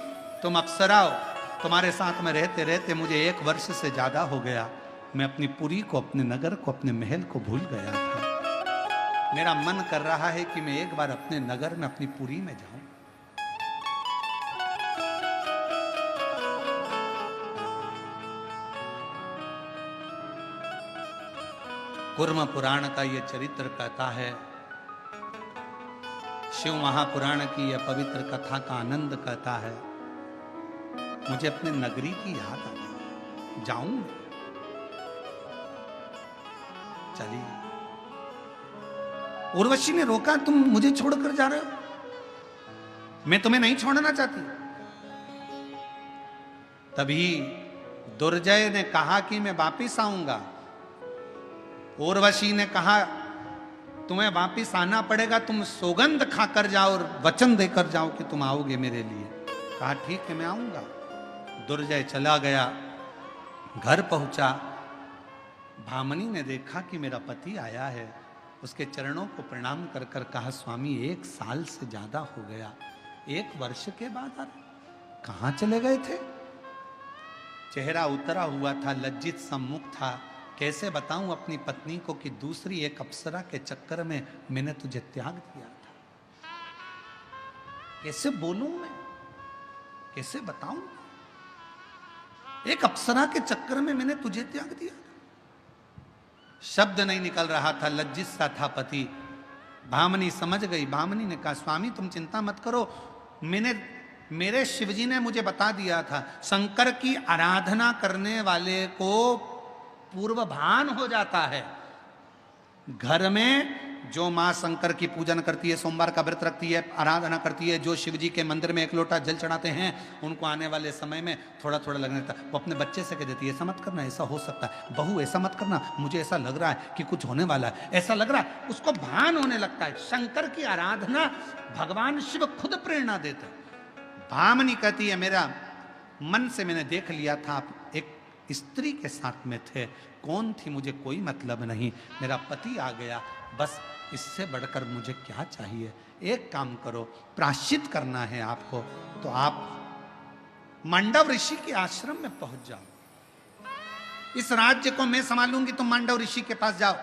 तुम अप्सरा हो, तुम्हारे साथ में रहते रहते मुझे 1 वर्ष से ज्यादा हो गया। मैं अपनी पुरी को, अपने नगर को, अपने महल को भूल गया था। मेरा मन कर रहा है कि मैं एक बार अपने नगर में, अपनी पुरी में जाऊं। कूर्म पुराण का यह चरित्र कहता है, शिव महापुराण की यह पवित्र कथा का आनंद कहता है, मुझे अपने नगरी की याद आ गई, जाऊं। चलिए। उर्वशी ने रोका, तुम मुझे छोड़कर जा रहे हो? मैं तुम्हें नहीं छोड़ना चाहती। तभी दुर्जय ने कहा कि मैं वापिस आऊंगा। उर्वशी ने कहा, तुम्हें वापिस आना पड़ेगा, तुम सौगंध खाकर जाओ और वचन देकर जाओ कि तुम आओगे मेरे लिए। कहा ठीक है, मैं आऊंगा। दुर्जय चला गया, घर पहुंचा। भामनी ने देखा कि मेरा पति आया है, उसके चरणों को प्रणाम कर कर कहा, स्वामी 1 साल से ज्यादा हो गया, 1 वर्ष के बाद आ रहे, कहां चले गए थे? चेहरा उतरा हुआ था, लज्जित सम्मुख था। कैसे बताऊं अपनी पत्नी को कि दूसरी एक अप्सरा के चक्कर में मैंने तुझे त्याग दिया था? कैसे बोलूं मैं, कैसे बताऊं? एक अप्सरा के चक्कर में मैंने तुझे त्याग दिया था। शब्द नहीं निकल रहा था, लज्जित सा था पति। भामनी समझ गई। भामनी ने कहा, स्वामी तुम चिंता मत करो, मेरे शिवजी ने मुझे बता दिया था, शंकर की आराधना करने वाले को पूर्व भान हो जाता है। घर में जो मां शंकर की पूजन करती है, सोमवार का व्रत रखती है, आराधना करती है, जो शिवजी के मंदिर में 1 लोटा जल चढ़ाते हैं, उनको आने वाले समय में थोड़ा थोड़ा लगने लगता है। वो अपने बच्चे से कह देती है, ऐसा मत करना, ऐसा हो सकता है, बहू ऐसा मत करना, मुझे ऐसा लग रहा है कि कुछ होने वाला है, ऐसा लग रहा है। उसको भान होने लगता है। शंकर की आराधना भगवान शिव खुद प्रेरणा देते हैं। भामनी कहती है, मेरा मन से मैंने देख लिया था, आप एक स्त्री के साथ में थे, कौन थी मुझे कोई मतलब नहीं, मेरा पति आ गया, बस इससे बढ़कर मुझे क्या चाहिए? एक काम करो, प्रायश्चित करना है आपको तो आप मांडव ऋषि के आश्रम में पहुंच जाओ। इस राज्य को मैं संभालूंगी, तुम मांडव ऋषि के पास जाओ।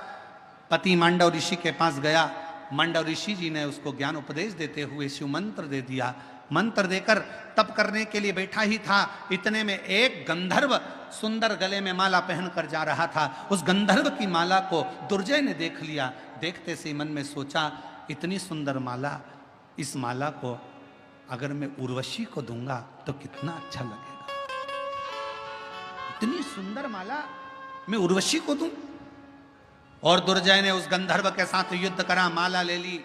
पति मांडव ऋषि के पास गया। मांडव ऋषि जी ने उसको ज्ञान उपदेश देते हुए शिव मंत्र दे दिया। मंत्र देकर तप करने के लिए बैठा ही था, इतने में एक गंधर्व सुंदर गले में माला पहनकर जा रहा था। उस गंधर्व की माला को दुर्जय ने देख लिया। देखते से मन में सोचा, इतनी सुंदर माला, इस माला को अगर मैं उर्वशी को दूंगा तो कितना अच्छा लगेगा। इतनी सुंदर माला मैं उर्वशी को दूं? और दुर्जय ने उस गंधर्व के साथ युद्ध करा, माला ले ली।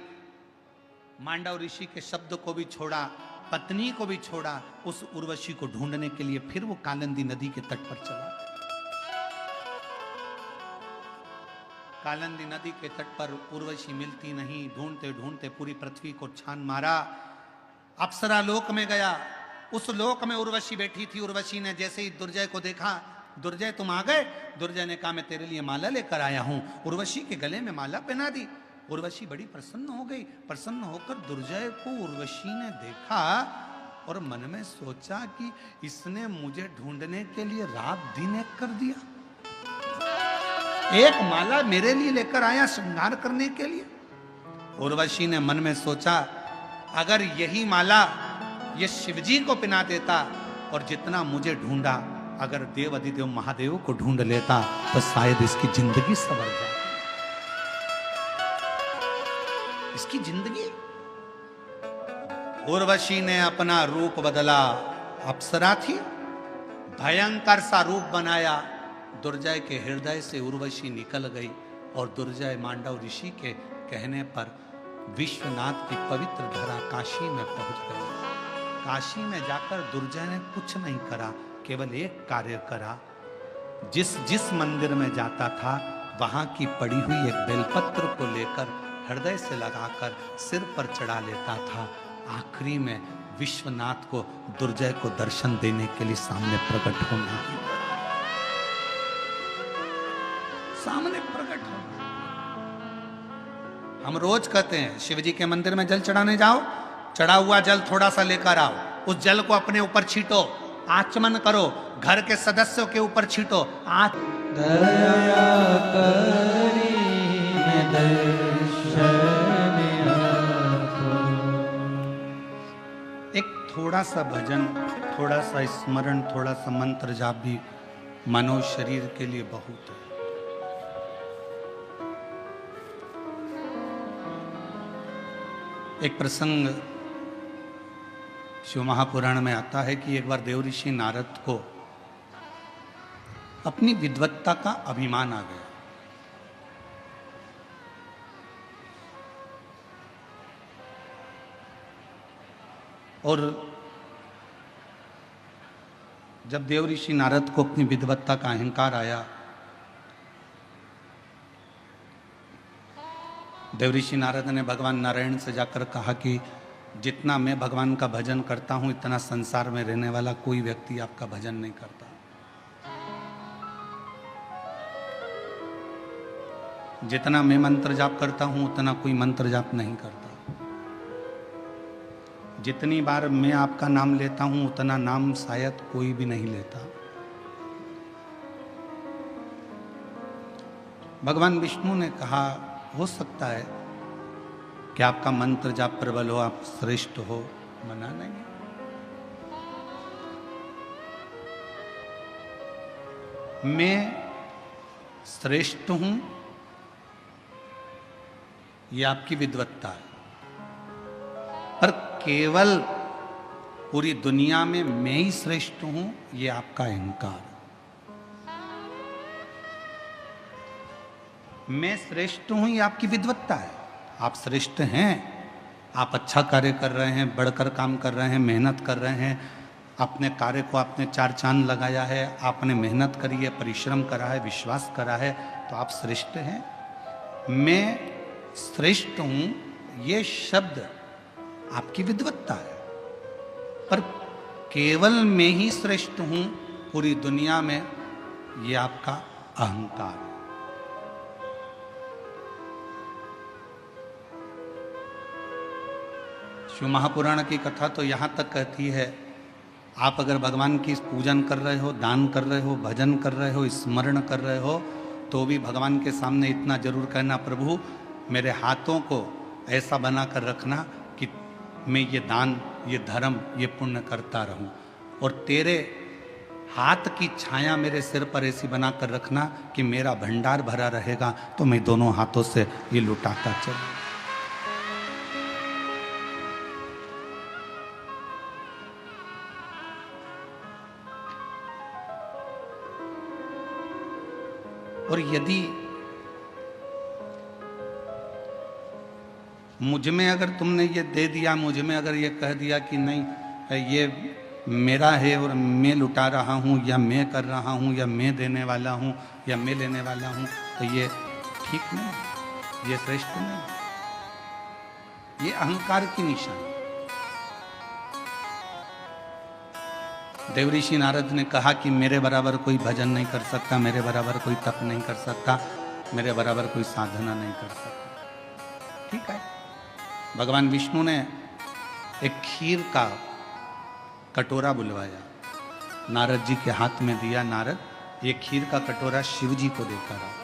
मांडव ऋषि के शब्द को भी छोड़ा, पत्नी को भी छोड़ा। उस उर्वशी को ढूंढने के लिए फिर वो कालिंदी नदी के तट पर चला। कालिंदी नदी के तट पर उर्वशी मिलती नहीं। ढूंढते ढूंढते पूरी पृथ्वी को छान मारा। अप्सरा लोक में गया। उस लोक में उर्वशी बैठी थी। उर्वशी ने जैसे ही दुर्जय को देखा, दुर्जय तुम आ गए? दुर्जय ने कहा, मैं तेरे लिए माला लेकर आया हूं। उर्वशी के गले में माला पहना दी। उर्वशी बड़ी प्रसन्न हो गई। प्रसन्न होकर दुर्जय को उर्वशी ने देखा और मन में सोचा कि इसने मुझे ढूंढने के लिए रात दिन एक कर दिया। एक माला मेरे लिए लेकर आया श्रृंगार करने के लिए। उर्वशी ने मन में सोचा, अगर यही माला ये शिवजी को पहना देता और जितना मुझे ढूंढा, अगर देव अधिदेव महादेव को ढूंढ लेता तो शायद इसकी जिंदगी संवर जाए। इसकी जिंदगी। उर्वशी ने अपना रूप बदला। अप्सरा थी, भयंकर सा रूप बनाया। दुर्जय के हृदय से उर्वशी निकल गई और दुर्जय मांडव ऋषि के कहने पर विश्वनाथ की पवित्र धरा काशी में पहुंच गए। काशी में जाकर दुर्जय ने कुछ नहीं करा, केवल एक कार्य करा। जिस मंदिर में जाता था वहां की पड़ी हुई एक बेलपत्र को लेकर हृदय से लगाकर सिर पर चढ़ा लेता था। आखिरी में विश्वनाथ को, दुर्जय को दर्शन देने के लिए सामने प्रकट होना, सामने प्रकट होना। हम रोज कहते हैं शिव जी के मंदिर में जल चढ़ाने जाओ, चढ़ा हुआ जल थोड़ा सा लेकर आओ, उस जल को अपने ऊपर छींटो, आचमन करो, घर के सदस्यों के ऊपर छींटो। दया करी मैं दर्शन आपको। एक थोड़ा सा भजन, थोड़ा सा स्मरण, थोड़ा सा मंत्र जाप भी मनो शरीर के लिए बहुत है। एक प्रसंग शिव महापुराण में आता है कि एक बार देव ऋषि नारद को अपनी विद्वत्ता का अभिमान आ गया। और जब देव ऋषि नारद को अपनी विद्वत्ता का अहंकार आया, देव ऋषि नारद ने भगवान नारायण से जाकर कहा कि जितना मैं भगवान का भजन करता हूं, इतना संसार में रहने वाला कोई व्यक्ति आपका भजन नहीं करता। जितना मैं मंत्र जाप करता हूं, उतना कोई मंत्र जाप नहीं करता। जितनी बार मैं आपका नाम लेता हूं, उतना नाम शायद कोई भी नहीं लेता। भगवान विष्णु ने कहा, हो सकता है कि आपका मंत्र जाप प्रबल हो, आप श्रेष्ठ हो, मना नहीं। मैं श्रेष्ठ हूं, ये आपकी विद्वत्ता है, पर केवल पूरी दुनिया में मैं ही श्रेष्ठ हूं, ये आपका अहंकार। मैं श्रेष्ठ हूं, ये आपकी विद्वत्ता है। आप श्रेष्ठ हैं, आप अच्छा कार्य कर रहे हैं, बढ़कर काम कर रहे हैं, मेहनत कर रहे हैं, अपने कार्य को आपने 4 चांद लगाया है, आपने मेहनत करी है, परिश्रम करा है, विश्वास करा है, तो आप श्रेष्ठ हैं। मैं श्रेष्ठ हूं, ये शब्द आपकी विद्वत्ता है, पर केवल मैं ही श्रेष्ठ हूं पूरी दुनिया में, ये आपका अहंकार है। शिव महापुराण की कथा तो यहां तक कहती है, आप अगर भगवान की पूजन कर रहे हो, दान कर रहे हो, भजन कर रहे हो, स्मरण कर रहे हो, तो भी भगवान के सामने इतना जरूर कहना, प्रभु मेरे हाथों को ऐसा बनाकर रखना कि मैं ये दान, ये धर्म, ये पुण्य करता रहूं, और तेरे हाथ की छाया मेरे सिर पर ऐसी बनाकर रखना कि मेरा भंडार भरा रहेगा, तो मैं दोनों हाथों से ये लुटाता चलूं। और यदि मुझ में अगर तुमने ये दे दिया, मुझ में अगर ये कह दिया कि नहीं ये मेरा है और मैं लुटा रहा हूँ, या मैं कर रहा हूँ, या मैं देने वाला हूँ, या मैं लेने वाला हूँ, तो ये ठीक नहीं, ये श्रेष्ठ नहीं, ये अहंकार की निशानी। देव ऋषि नारद ने कहा कि मेरे बराबर कोई भजन नहीं कर सकता, मेरे बराबर कोई तप नहीं कर सकता, मेरे बराबर कोई साधना नहीं कर सकता। ठीक है, भगवान विष्णु ने एक खीर का कटोरा बुलवाया, नारद जी के हाथ में दिया, नारद ये खीर का कटोरा शिव जी को देकर आओ।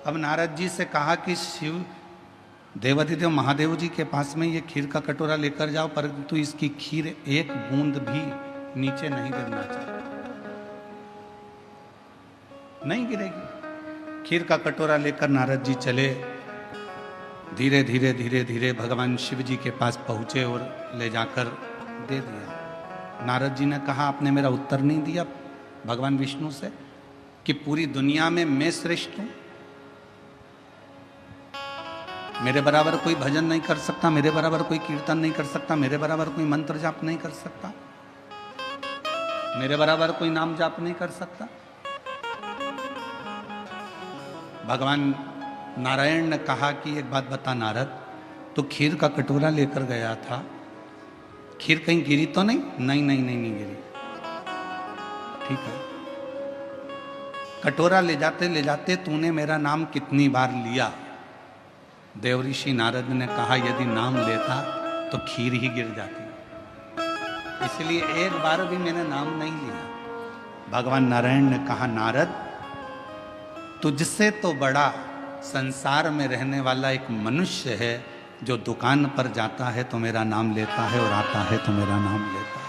अब नारद जी से कहा कि शिव देवाधिदेव महादेव जी के पास में ये खीर का कटोरा लेकर जाओ, परंतु इसकी खीर एक बूंद भी नीचे नहीं गिरना चाहिए, नहीं गिरेगी। खीर का कटोरा लेकर नारद जी चले, धीरे धीरे धीरे धीरे भगवान शिव जी के पास पहुंचे और ले जाकर दे दिया। नारद जी ने कहा, आपने मेरा उत्तर नहीं दिया भगवान विष्णु से कि पूरी दुनिया में मैं श्रेष्ठ हूं, मेरे बराबर कोई भजन नहीं कर सकता, मेरे बराबर कोई कीर्तन नहीं कर सकता, मेरे बराबर कोई मंत्र जाप नहीं कर सकता, मेरे बराबर कोई नाम जाप नहीं कर सकता। भगवान नारायण ने कहा कि एक बात बता नारद, तो खीर का कटोरा लेकर गया था, खीर कहीं गिरी तो नहीं? नहीं नहीं नहीं नहीं गिरी। ठीक है, कटोरा ले जाते तूने मेरा नाम कितनी बार लिया? देवऋषि नारद ने कहा यदि नाम लेता तो खीर ही गिर जाती, इसलिए एक बार भी मैंने नाम नहीं लिया। भगवान नारायण ने कहा नारद, तुझसे तो बड़ा संसार में रहने वाला एक मनुष्य है जो दुकान पर जाता है तो मेरा नाम लेता है और आता है तो मेरा नाम लेता है।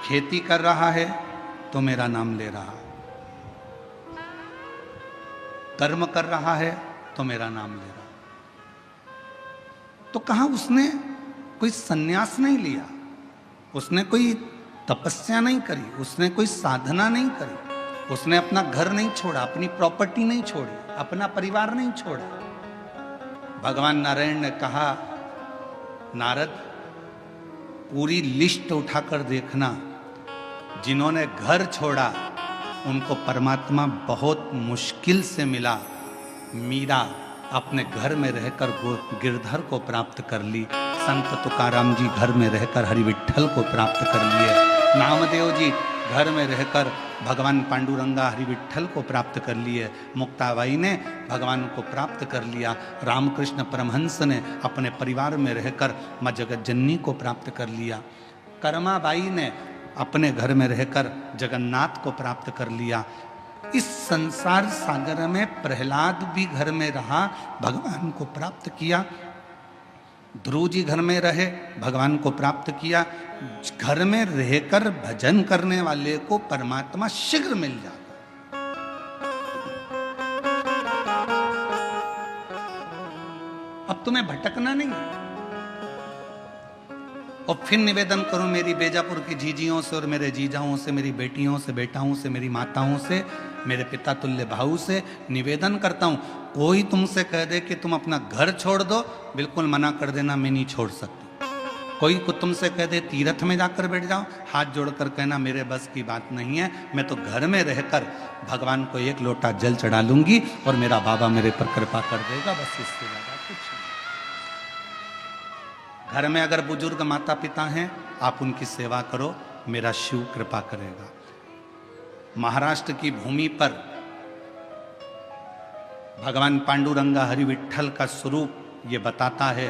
खेती कर रहा है तो मेरा नाम ले रहा है, कर्म कर रहा है तो मेरा नाम ले रहा है। तो कहा उसने कोई सन्यास नहीं लिया, उसने कोई तपस्या नहीं करी, उसने कोई साधना नहीं करी, उसने अपना घर नहीं छोड़ा, अपनी प्रॉपर्टी नहीं छोड़ी, अपना परिवार नहीं छोड़ा। भगवान नारायण ने कहा नारद, पूरी लिस्ट उठाकर देखना, जिन्होंने घर छोड़ा उनको परमात्मा बहुत मुश्किल से मिला। मीरा अपने घर में रहकर गिरधर को प्राप्त कर ली, संत तुकाराम जी घर में रहकर हरि विठ्ठल को प्राप्त कर लिए, नामदेव जी घर में रहकर भगवान पांडुरंगा हरि विठ्ठल को प्राप्त कर लिए, मुक्ताबाई ने भगवान को प्राप्त कर लिया, रामकृष्ण परमहंस ने अपने परिवार में रहकर माँ जगत जननी को प्राप्त कर लिया, कर्माबाई ने अपने घर में रहकर जगन्नाथ को प्राप्त कर लिया। इस संसार सागर में प्रहलाद भी घर में रहा, भगवान को प्राप्त किया। ध्रुव जी घर में रहे, भगवान को प्राप्त किया। घर में रहकर भजन करने वाले को परमात्मा शीघ्र मिल जाता। अब तुम्हें भटकना नहीं। और फिर निवेदन करूं मेरी बेजापुर की जीजियों से और मेरे जीजाओं से, मेरी बेटियों से, बेटाओं से, मेरी माताओं से, मेरे पिता तुल्य भाऊ से निवेदन करता हूं, कोई तुमसे कह दे कि तुम अपना घर छोड़ दो, बिल्कुल मना कर देना, मैं नहीं छोड़ सकती। कोई को तुमसे कह दे तीर्थ में जाकर बैठ जाओ, हाथ जोड़कर कहना मेरे बस की बात नहीं है, मैं तो घर में रहकर भगवान को एक लोटा जल चढ़ा लूंगी और मेरा बाबा मेरे पर कृपा कर देगा, बस इससे ज्यादा कुछ नहीं। घर में अगर बुजुर्ग माता पिता हैं, आप उनकी सेवा करो, मेरा शिव कृपा करेगा। महाराष्ट्र की भूमि पर भगवान पांडुरंगा हरि विठ्ठल का स्वरूप ये बताता है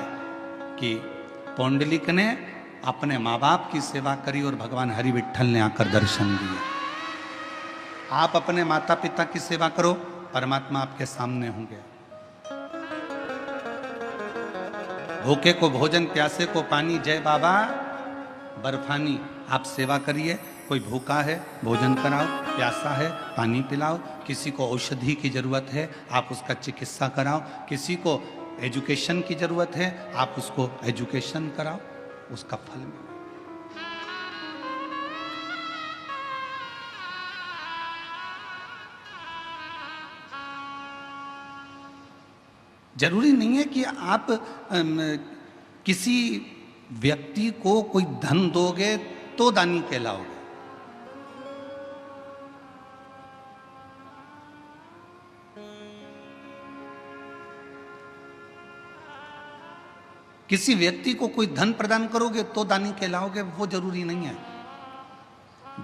कि पौंडलिक ने अपने माँ बाप की सेवा करी और भगवान हरि विठ्ठल ने आकर दर्शन दिए। आप अपने माता पिता की सेवा करो, परमात्मा आपके सामने होंगे। भूखे को भोजन, प्यासे को पानी, जय बाबा बर्फानी। आप सेवा करिए, कोई भूखा है भोजन कराओ, प्यासा है पानी पिलाओ, किसी को औषधि की जरूरत है आप उसका चिकित्सा कराओ, किसी को एजुकेशन की जरूरत है आप उसको एजुकेशन कराओ, उसका फल मिले। जरूरी नहीं है कि आप किसी व्यक्ति को कोई धन दोगे तो दानी कहलाओगे। किसी व्यक्ति को कोई धन प्रदान करोगे तो दानी कहलाओगे, वो जरूरी नहीं है।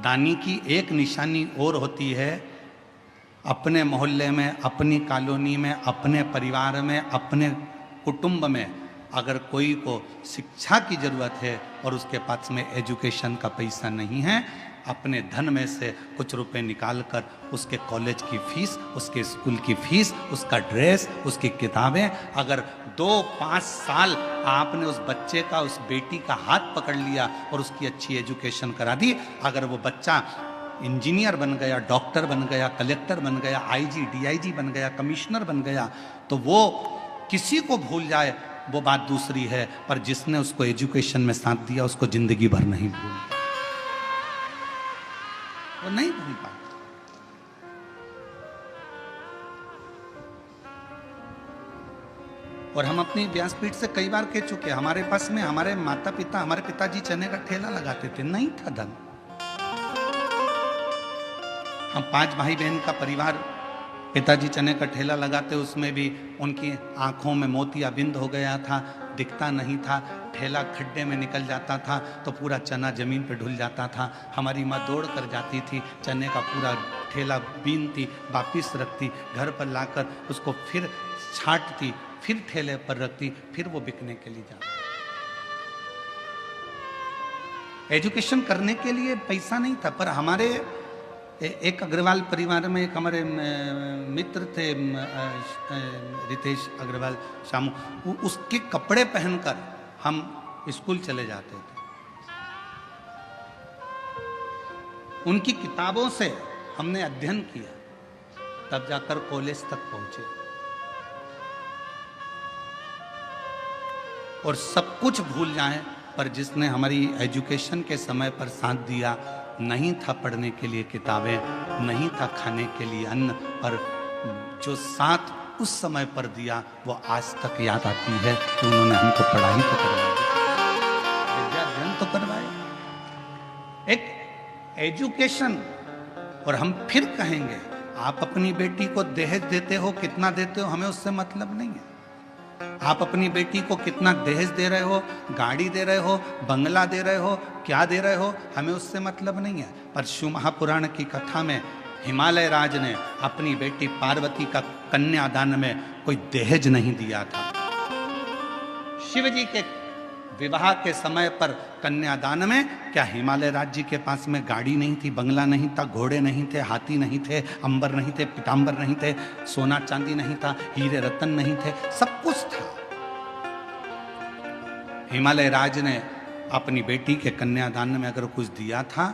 दानी की एक निशानी और होती है, अपने मोहल्ले में, अपनी कॉलोनी में, अपने परिवार में, अपने कुटुंब में अगर कोई को शिक्षा की जरूरत है और उसके पास में एजुकेशन का पैसा नहीं है, अपने धन में से कुछ रुपए निकाल कर उसके कॉलेज की फीस, उसके स्कूल की फीस, उसका ड्रेस, उसकी किताबें, अगर 2-5 साल आपने उस बच्चे का, उस बेटी का हाथ पकड़ लिया और उसकी अच्छी एजुकेशन करा दी, अगर वो बच्चा इंजीनियर बन गया, डॉक्टर बन गया, कलेक्टर बन गया, आईजी, डीआईजी बन गया, कमिश्नर बन गया, तो वो किसी को भूल जाए वो बात दूसरी है, पर जिसने उसको एजुकेशन में साथ दिया उसको जिंदगी भर नहीं भूलता, वो नहीं भूल पाता। और हम अपनी व्यासपीठ से कई बार कह चुके, हमारे पास में हमारे माता पिता, हमारे पिताजी चने का ठेला लगाते थे, नहीं था धन। हम 5 भाई बहन का परिवार पिताजी चने का ठेला लगाते, उसमें भी उनकी आंखों में मोतियाबिंद हो गया था, दिखता नहीं था। ठेला खड्डे में निकल जाता था तो पूरा चना जमीन पर ढुल जाता था। हमारी माँ दौड़ कर जाती थी, चने का पूरा ठेला बीनती, वापिस रखती, घर पर लाकर उसको फिर छांटती, फिर ठेले पर रखती, फिर वो बिकने के लिए जाती। एजुकेशन करने के लिए पैसा नहीं था। पर हमारे एक अग्रवाल परिवार में एक हमारे मित्र थे, रितेश अग्रवाल शामू, उसके कपड़े पहनकर हम स्कूल चले जाते थे। उनकी किताबों से हमने अध्ययन किया, तब जाकर कॉलेज तक पहुंचे। और सब कुछ भूल जाएं, पर जिसने हमारी एजुकेशन के समय पर साथ दिया, नहीं था पढ़ने के लिए किताबें, नहीं था खाने के लिए अन्न, पर जो साथ उस समय पर दिया वो आज तक याद आती है कि उन्होंने हमको पढ़ाई तो करवाई, विद्या अध्ययन तो करवाए। एक एजुकेशन। और हम फिर कहेंगे, आप अपनी बेटी को दहेज देते हो, कितना देते हो, हमें उससे मतलब नहीं है। आप अपनी बेटी को कितना दहेज दे रहे हो, गाड़ी दे रहे हो, बंगला दे रहे हो, क्या दे रहे हो, हमें उससे मतलब नहीं है। पर शिव महापुराण की कथा में हिमालय राज ने अपनी बेटी पार्वती का कन्यादान में कोई दहेज नहीं दिया था। शिव जी के विवाह के समय पर कन्यादान में क्या हिमालय राज्य के पास में गाड़ी नहीं थी, बंगला नहीं था, घोड़े नहीं थे, हाथी नहीं थे, अंबर नहीं थे, पीतांबर नहीं थे, सोना चांदी नहीं था, हीरे रतन नहीं थे, सब कुछ था। हिमालय राज ने अपनी बेटी के कन्यादान में अगर कुछ दिया था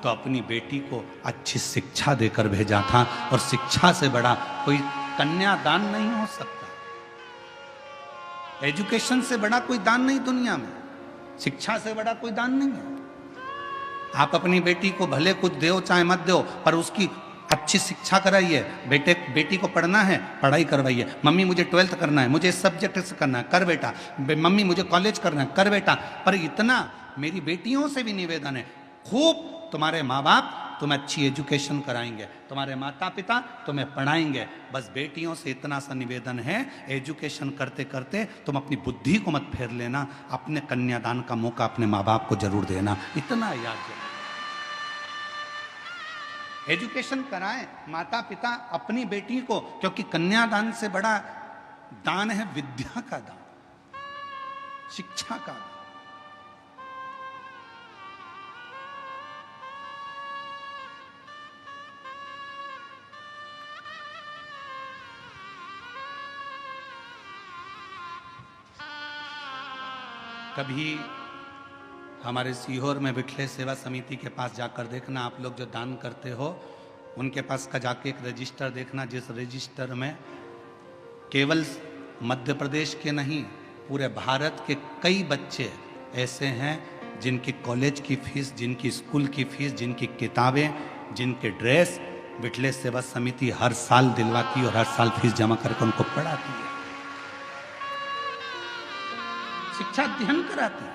तो अपनी बेटी को अच्छी शिक्षा देकर भेजा था। और शिक्षा से बड़ा कोई कन्यादान नहीं हो सकता। एजुकेशन से बड़ा कोई दान नहीं दुनिया में, शिक्षा से बड़ा कोई दान नहीं है। आप अपनी बेटी को भले कुछ दो चाहे मत दो, पर उसकी अच्छी शिक्षा कराइए। बेटी को पढ़ना है, पढ़ाई करवाइए। मम्मी मुझे 12th करना है, मुझे इस सब्जेक्ट से करना है, कर बेटा। मम्मी मुझे कॉलेज करना है, कर बेटा। पर इतना मेरी बेटियों से भी निवेदन है, खूब तुम्हारे माँ बाप तुम्हें अच्छी एजुकेशन कराएंगे, तुम्हारे माता पिता तुम्हें पढ़ाएंगे। बस बेटियों से इतना सा निवेदन है, एजुकेशन करते करते तुम अपनी बुद्धि को मत फेर लेना, अपने कन्यादान का मौका अपने माँ बाप को जरूर देना, इतना याद रखना। एजुकेशन कराएं माता पिता अपनी बेटी को, क्योंकि कन्यादान से बड़ा दान है विद्या का दान, शिक्षा का दान। कभी हमारे सीहोर में बिठले सेवा समिति के पास जाकर देखना, आप लोग जो दान करते हो उनके पास का जाके एक रजिस्टर देखना, जिस रजिस्टर में केवल मध्य प्रदेश के नहीं पूरे भारत के कई बच्चे ऐसे हैं जिनकी कॉलेज की फीस, जिनकी स्कूल की फीस, जिनकी किताबें, जिनके ड्रेस बिठले सेवा समिति हर साल दिलवाती और हर साल फीस जमा करके उनको पढ़ाती है, शिक्षा अध्ययन कराती है।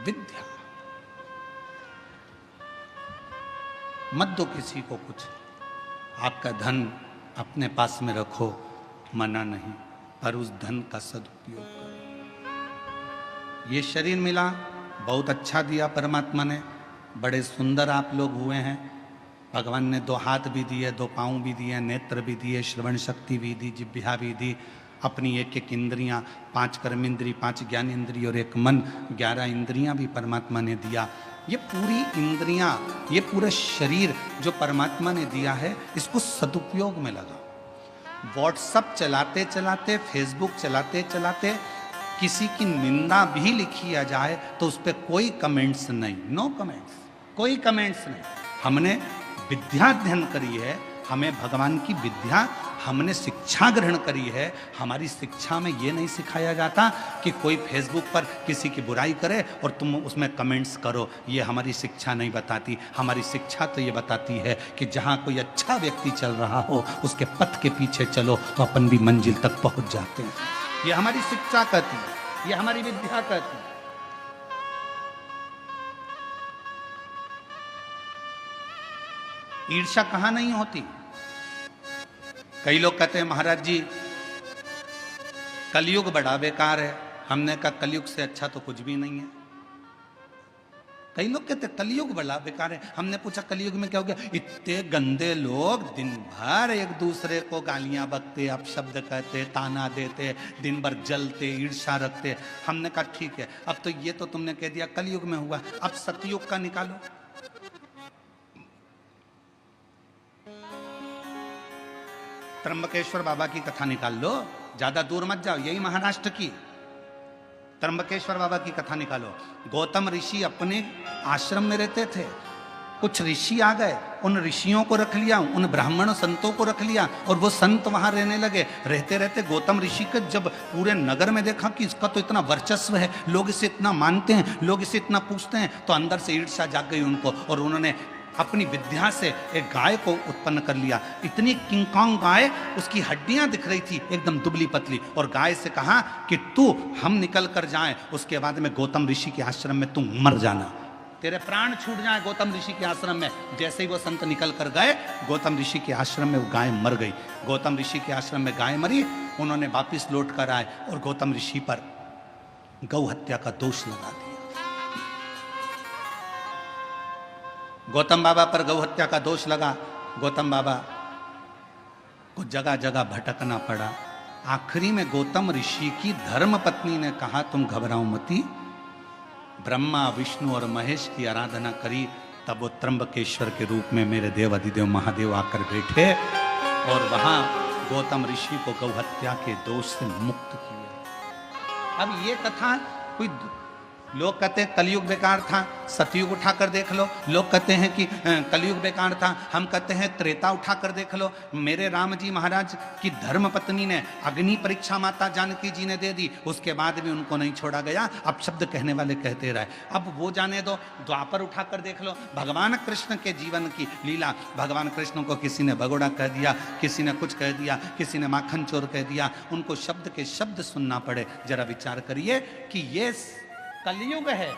विद्या मत दो किसी को कुछ, आपका धन अपने पास में रखो, मना नहीं, पर उस धन का सदुपयोग करो। ये शरीर मिला, बहुत अच्छा दिया परमात्मा ने, बड़े सुंदर आप लोग हुए हैं। भगवान ने 2 हाथ भी दिए, 2 पाँव भी दिए, नेत्र भी दिए, श्रवण शक्ति भी दी, जिह्वा भी दी, अपनी एक इंद्रियां, 5 कर्म इंद्री, 5 ज्ञान इंद्री और 1 मन, 11 इंद्रियां भी परमात्मा ने दिया। ये पूरी इंद्रियां, ये पूरा शरीर जो परमात्मा ने दिया है, इसको सदुपयोग में लगाओ। व्हाट्सएप चलाते चलाते, फेसबुक चलाते चलाते किसी की निंदा भी लिखी आ जाए तो उस पर कोई कमेंट्स नहीं, नो कमेंट्स, कोई कमेंट्स नहीं। हमने विद्या अध्ययन करी है, हमें भगवान की विद्या, हमने शिक्षा ग्रहण करी है। हमारी शिक्षा में ये नहीं सिखाया जाता कि कोई फेसबुक पर किसी की बुराई करे और तुम उसमें कमेंट्स करो, ये हमारी शिक्षा नहीं बताती। हमारी शिक्षा तो ये बताती है कि जहाँ कोई अच्छा व्यक्ति चल रहा हो उसके पथ के पीछे चलो तो अपन भी मंजिल तक पहुँच जाते हैं। ये हमारी शिक्षा कहती है, ये हमारी विद्या कहती है। ईर्ष्या कहां नहीं होती। कई लोग कहते हैं महाराज जी कलयुग बड़ा बेकार है। हमने कहा कलयुग से अच्छा तो कुछ भी नहीं है। कई लोग कहते हैं कलयुग बड़ा बेकार है। हमने पूछा कलयुग में क्या हो गया? इतने गंदे लोग दिन भर एक दूसरे को गालियां बकते, अपशब्द कहते, ताना देते, दिन भर जलते, ईर्ष्या रखते। हमने कहा ठीक है, अब तो ये तो तुमने कह दिया कलयुग में हुआ, अब सतयुग का निकालो। त्र्यंबकेश्वर बाबा की कथा निकाल लो, ज्यादा दूर मत जाओ, यही महाराष्ट्र की त्र्यंबकेश्वर बाबा की कथा निकालो। गौतम ऋषि अपने आश्रम में रहते थे, कुछ ऋषि आ गए, उन ऋषियों को रख लिया, उन ब्राह्मण संतों को रख लिया और वो संत वहां रहने लगे। रहते रहते गौतम ऋषि के जब पूरे नगर में देखा कि इसका तो इतना वर्चस्व है, लोग इसे इतना मानते हैं, लोग इसे इतना पूछते हैं, तो अंदर से ईर्ष्या जाग गई उनको और उन्होंने अपनी विद्या से एक गाय को उत्पन्न कर लिया। इतनी किंगकॉन्ग गाय, उसकी हड्डियां दिख रही थी एकदम दुबली पतली, और गाय से कहा कि तू हम निकल कर जाएं, उसके बाद में गौतम ऋषि के आश्रम में तू मर जाना, तेरे प्राण छूट जाए गौतम ऋषि के आश्रम में। जैसे ही वो संत निकल कर गए गौतम ऋषि के आश्रम में वो गाय मर गई। गौतम ऋषि के आश्रम में गाय मरी, उन्होंने वापिस लौट कर आए और गौतम ऋषि पर गौ हत्या का दोष लगा दिया। गौतम बाबा पर गौ हत्या का दोष लगा। गौतम बाबा को जगह जगह भटकना पड़ा। आखिरी में गौतम ऋषि की धर्म पत्नी ने कहा तुम घबराओ मती, ब्रह्मा विष्णु और महेश की आराधना करी, तब वो त्र्यंबकेश्वर के रूप में मेरे देव अधिदेव महादेव आकर बैठे और वहां गौतम ऋषि को गौ हत्या के दोष से मुक्त किया। अब ये कथा कोई, लोग कहते हैं कलयुग बेकार था, सतयुग उठाकर देख लो। लोग कहते हैं कि कलयुग बेकार था, हम कहते हैं त्रेता उठाकर देख लो। मेरे राम जी महाराज की धर्म पत्नी ने अग्नि परीक्षा माता जानकी जी ने दे दी, उसके बाद भी उनको नहीं छोड़ा गया। अब शब्द कहने वाले कहते रहे, अब वो जाने दो। द्वापर उठाकर देख लो, भगवान कृष्ण के जीवन की लीला। भगवान कृष्ण को किसी ने भगोड़ा कह दिया, किसी ने कुछ कह दिया, किसी ने माखन चोर कह दिया, उनको शब्द के शब्द सुनना पड़े। जरा विचार करिए कि ये कलयुग है,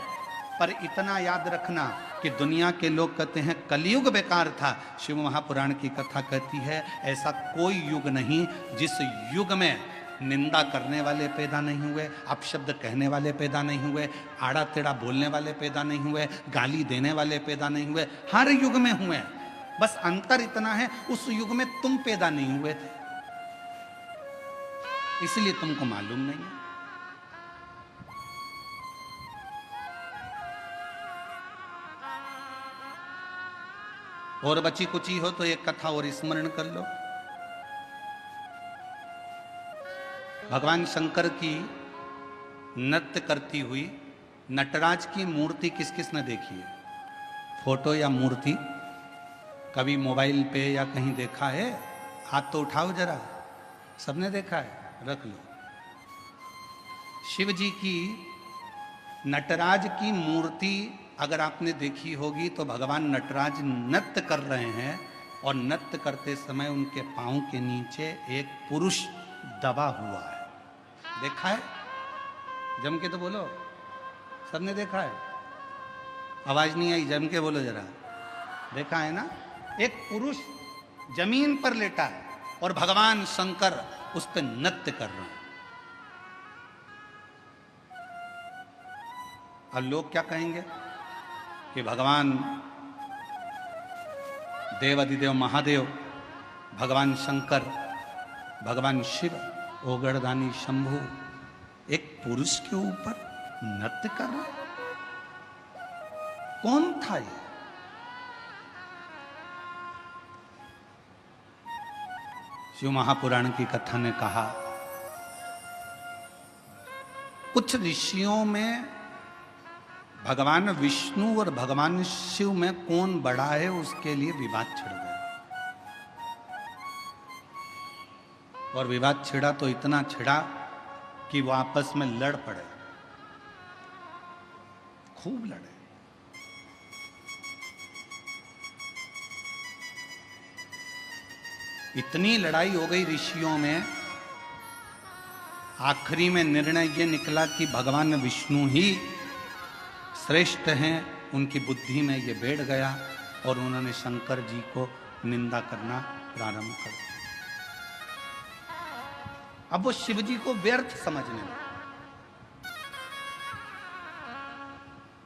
पर इतना याद रखना कि दुनिया के लोग कहते हैं कलयुग बेकार था। शिव महापुराण की कथा कहती है ऐसा कोई युग नहीं जिस युग में निंदा करने वाले पैदा नहीं हुए, अपशब्द कहने वाले पैदा नहीं हुए, आड़ा टेढ़ा बोलने वाले पैदा नहीं हुए, गाली देने वाले पैदा नहीं हुए। हर युग में हुए, बस अंतर इतना है उस युग में तुम पैदा नहीं हुए थे, इसलिए तुमको मालूम नहीं है। और बची कुची हो तो एक कथा और स्मरण कर लो। भगवान शंकर की नृत्य करती हुई नटराज की मूर्ति किस किस ने देखी है? फोटो या मूर्ति कभी मोबाइल पे या कहीं देखा है? हाथ तो उठाओ जरा, सबने देखा है, रख लो। शिव जी की नटराज की मूर्ति अगर आपने देखी होगी तो भगवान नटराज नृत्य कर रहे हैं और नृत्य करते समय उनके पांव के नीचे एक पुरुष दबा हुआ है। देखा है? जम के तो बोलो, सबने देखा है? आवाज नहीं आई, जम के बोलो जरा। देखा है ना? एक पुरुष जमीन पर लेटा है और भगवान शंकर उस पर नृत्य कर रहे हैं। और लोग क्या कहेंगे कि भगवान देव अधिदेव महादेव, भगवान शंकर, भगवान शिव, ओगड़दानी शंभु एक पुरुष के ऊपर नृत्य कर रहा। कौन था ये? शिव महापुराण की कथा ने कहा कुछ ऋषियों में भगवान विष्णु और भगवान शिव में कौन बड़ा है उसके लिए विवाद छिड़ गया। और विवाद छिड़ा तो इतना छिड़ा कि वो आपस में लड़ पड़े, खूब लड़े। इतनी लड़ाई हो गई ऋषियों में, आखिरी में निर्णय ये निकला कि भगवान विष्णु ही श्रेष्ठ हैं। उनकी बुद्धि में ये बैठ गया और उन्होंने शंकर जी को निंदा करना प्रारंभ कर दिया। अब वो शिव जी को व्यर्थ समझने लगे।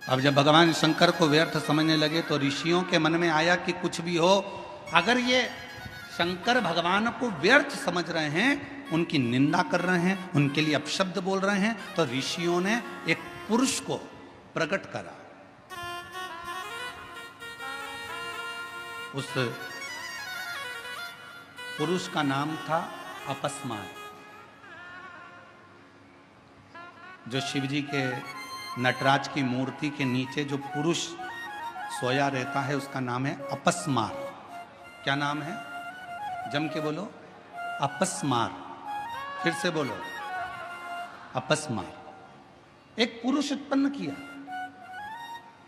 अब जब भगवान शंकर को व्यर्थ समझने लगे तो ऋषियों के मन में आया कि कुछ भी हो, अगर ये शंकर भगवान को व्यर्थ समझ रहे हैं, उनकी निंदा कर रहे हैं, उनके लिए अपशब्द बोल रहे हैं, तो ऋषियों ने एक पुरुष को प्रकट करा। उस पुरुष का नाम था अपस्मार। जो शिव जी के नटराज की मूर्ति के नीचे जो पुरुष सोया रहता है उसका नाम है अपस्मार। क्या नाम है? जम के बोलो, अपस्मार। फिर से बोलो, अपस्मार। एक पुरुष उत्पन्न किया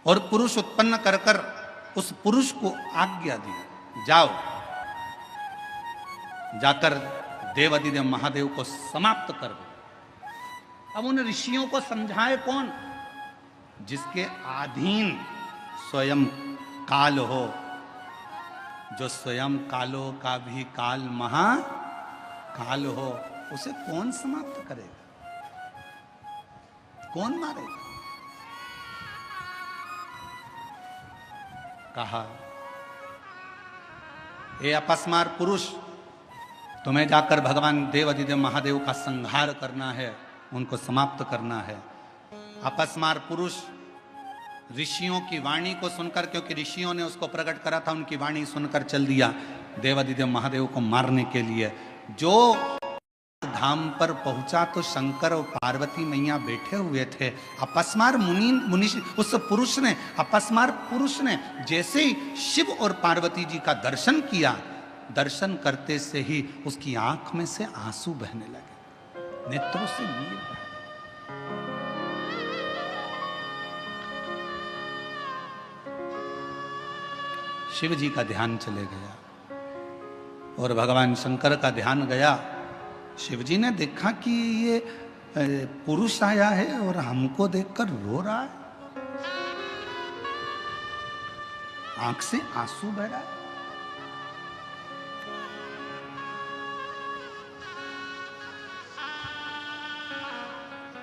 और पुरुष उत्पन्न कर कर उस पुरुष को आज्ञा दी, जाओ जाकर देवादिदेव महादेव को समाप्त कर दो। अब उन ऋषियों को समझाए कौन? जिसके अधीन स्वयं काल हो, जो स्वयं कालो का भी काल महाकाल हो, उसे कौन समाप्त करेगा? कौन मारेगा? कहा, ए अपस्मार पुरुष, तुम्हें जाकर भगवान देवादिदेव महादेव का संहार करना है, उनको समाप्त करना है। अपस्मार पुरुष ऋषियों की वाणी को सुनकर, क्योंकि ऋषियों ने उसको प्रकट करा था, उनकी वाणी सुनकर चल दिया देवादिदेव महादेव को मारने के लिए। जो धाम पर पहुंचा तो शंकर और पार्वती मैया बैठे हुए थे। अपस्मार मुनि उस पुरुष ने, अपस्मार पुरुष ने जैसे ही शिव और पार्वती जी का दर्शन किया, दर्शन करते से ही उसकी आंख में से आंसू बहने लगे, नेत्रों से नीर बहे। शिव जी का ध्यान चले गया और भगवान शंकर का ध्यान गया। शिव जी ने देखा कि ये पुरुष आया है और हमको देखकर रो रहा है, आंख से आंसू बह रहा है।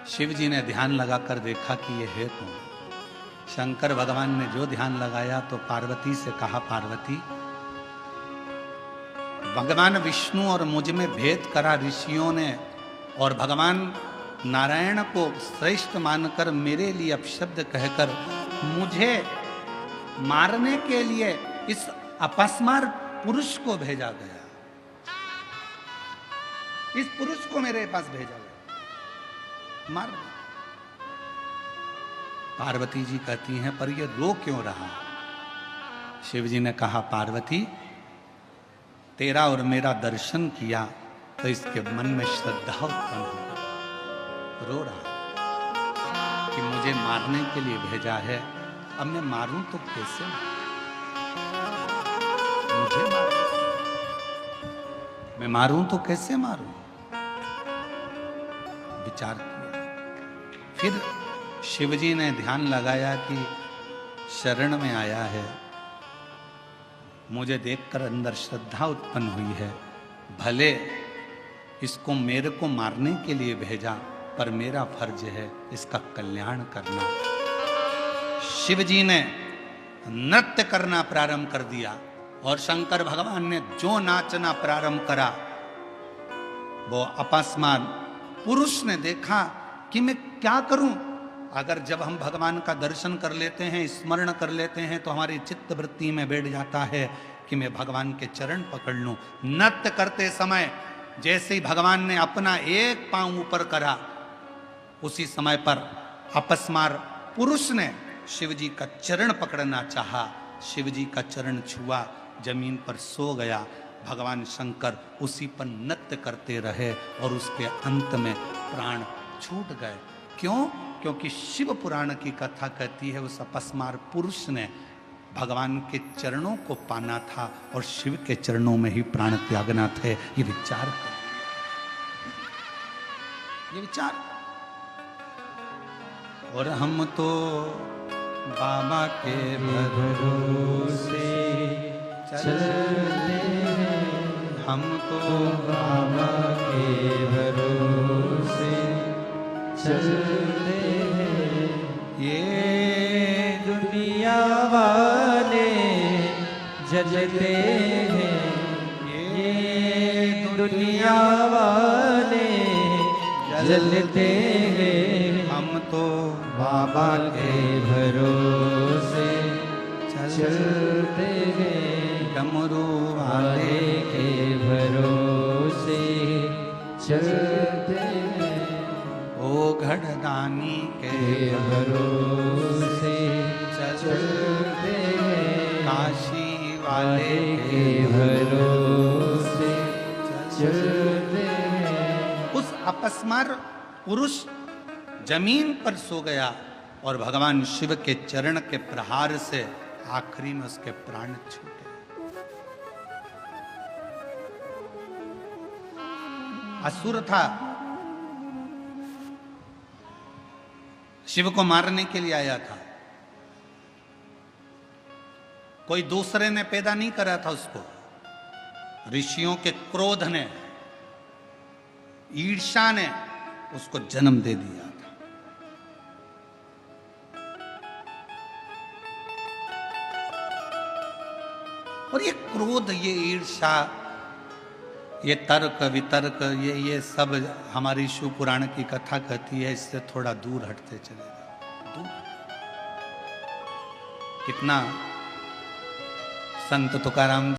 शिव जी ने ध्यान लगाकर देखा कि ये है कौन। शंकर भगवान ने जो ध्यान लगाया तो पार्वती से कहा, पार्वती, भगवान विष्णु और मुझ में भेद करा ऋषियों ने, और भगवान नारायण को श्रेष्ठ मानकर मेरे लिए अपशब्द कहकर मुझे मारने के लिए इस अपस्मार पुरुष को भेजा गया। इस पुरुष को मेरे पास भेजा गया, मार। पार्वती जी कहती हैं, पर ये रो क्यों रहा? शिव जी ने कहा, पार्वती, तेरा और मेरा दर्शन किया तो इसके मन में श्रद्धा उत्पन्न हो, रो रहा कि मुझे मारने के लिए भेजा है। अब मैं मारूं तो कैसे? मुझे मैं मारूं तो कैसे मारूं? विचार किया। फिर शिवजी ने ध्यान लगाया कि शरण में आया है, मुझे देखकर अंदर श्रद्धा उत्पन्न हुई है, भले इसको मेरे को मारने के लिए भेजा, पर मेरा फर्ज है इसका कल्याण करना। शिवजी ने नृत्य करना प्रारंभ कर दिया और शंकर भगवान ने जो नाचना प्रारंभ करा, वो अपस्मार पुरुष ने देखा कि मैं क्या करूं। अगर जब हम भगवान का दर्शन कर लेते हैं, स्मरण कर लेते हैं, तो हमारी चित्त वृत्ति में बैठ जाता है कि मैं भगवान के चरण पकड़ लूं। नृत्य करते समय जैसे ही भगवान ने अपना एक पांव ऊपर करा, उसी समय पर अपस्मार पुरुष ने शिवजी का चरण पकड़ना चाहा। शिवजी का चरण छुआ, जमीन पर सो गया। भगवान शंकर उसी पर नृत्य करते रहे और उसके अंत में प्राण छूट गए। क्यों? क्योंकि शिव पुराण की कथा कहती है उस अपस्मार पुरुष ने भगवान के चरणों को पाना था और शिव के चरणों में ही प्राण त्यागना थे। ये विचार कर, ये विचार। और हम तो बाबा के भरोसे चलते हैं, हम तो बाबा के भरोसे चलते हैं। ये दुनिया वाले जलते हैं, ये दुनिया वाले जलते हैं, हम तो बाबा के भरोसे चलते हैं। डमरू वाले वाले के भरोसे चलते हैं, ओ घड़दानी के के भरोसे चलते हैं। काशी वाले वाले के भरोसे चलते हैं। उस अपस्मार पुरुष जमीन पर सो गया और भगवान शिव के चरण के प्रहार से आखिरी में उसके प्राण छूटे। असुर था, शिव को मारने के लिए आया था। कोई दूसरे ने पैदा नहीं करा था उसको, ऋषियों के क्रोध ने, ईर्ष्या ने उसको जन्म दे दिया था। और ये क्रोध, ये ईर्ष्या, ये तर्क वितर्क, ये सब हमारी शिव पुराण की कथा कहती है, इससे थोड़ा दूर हटते चले जाओ। दूर कितना संत तुकाराम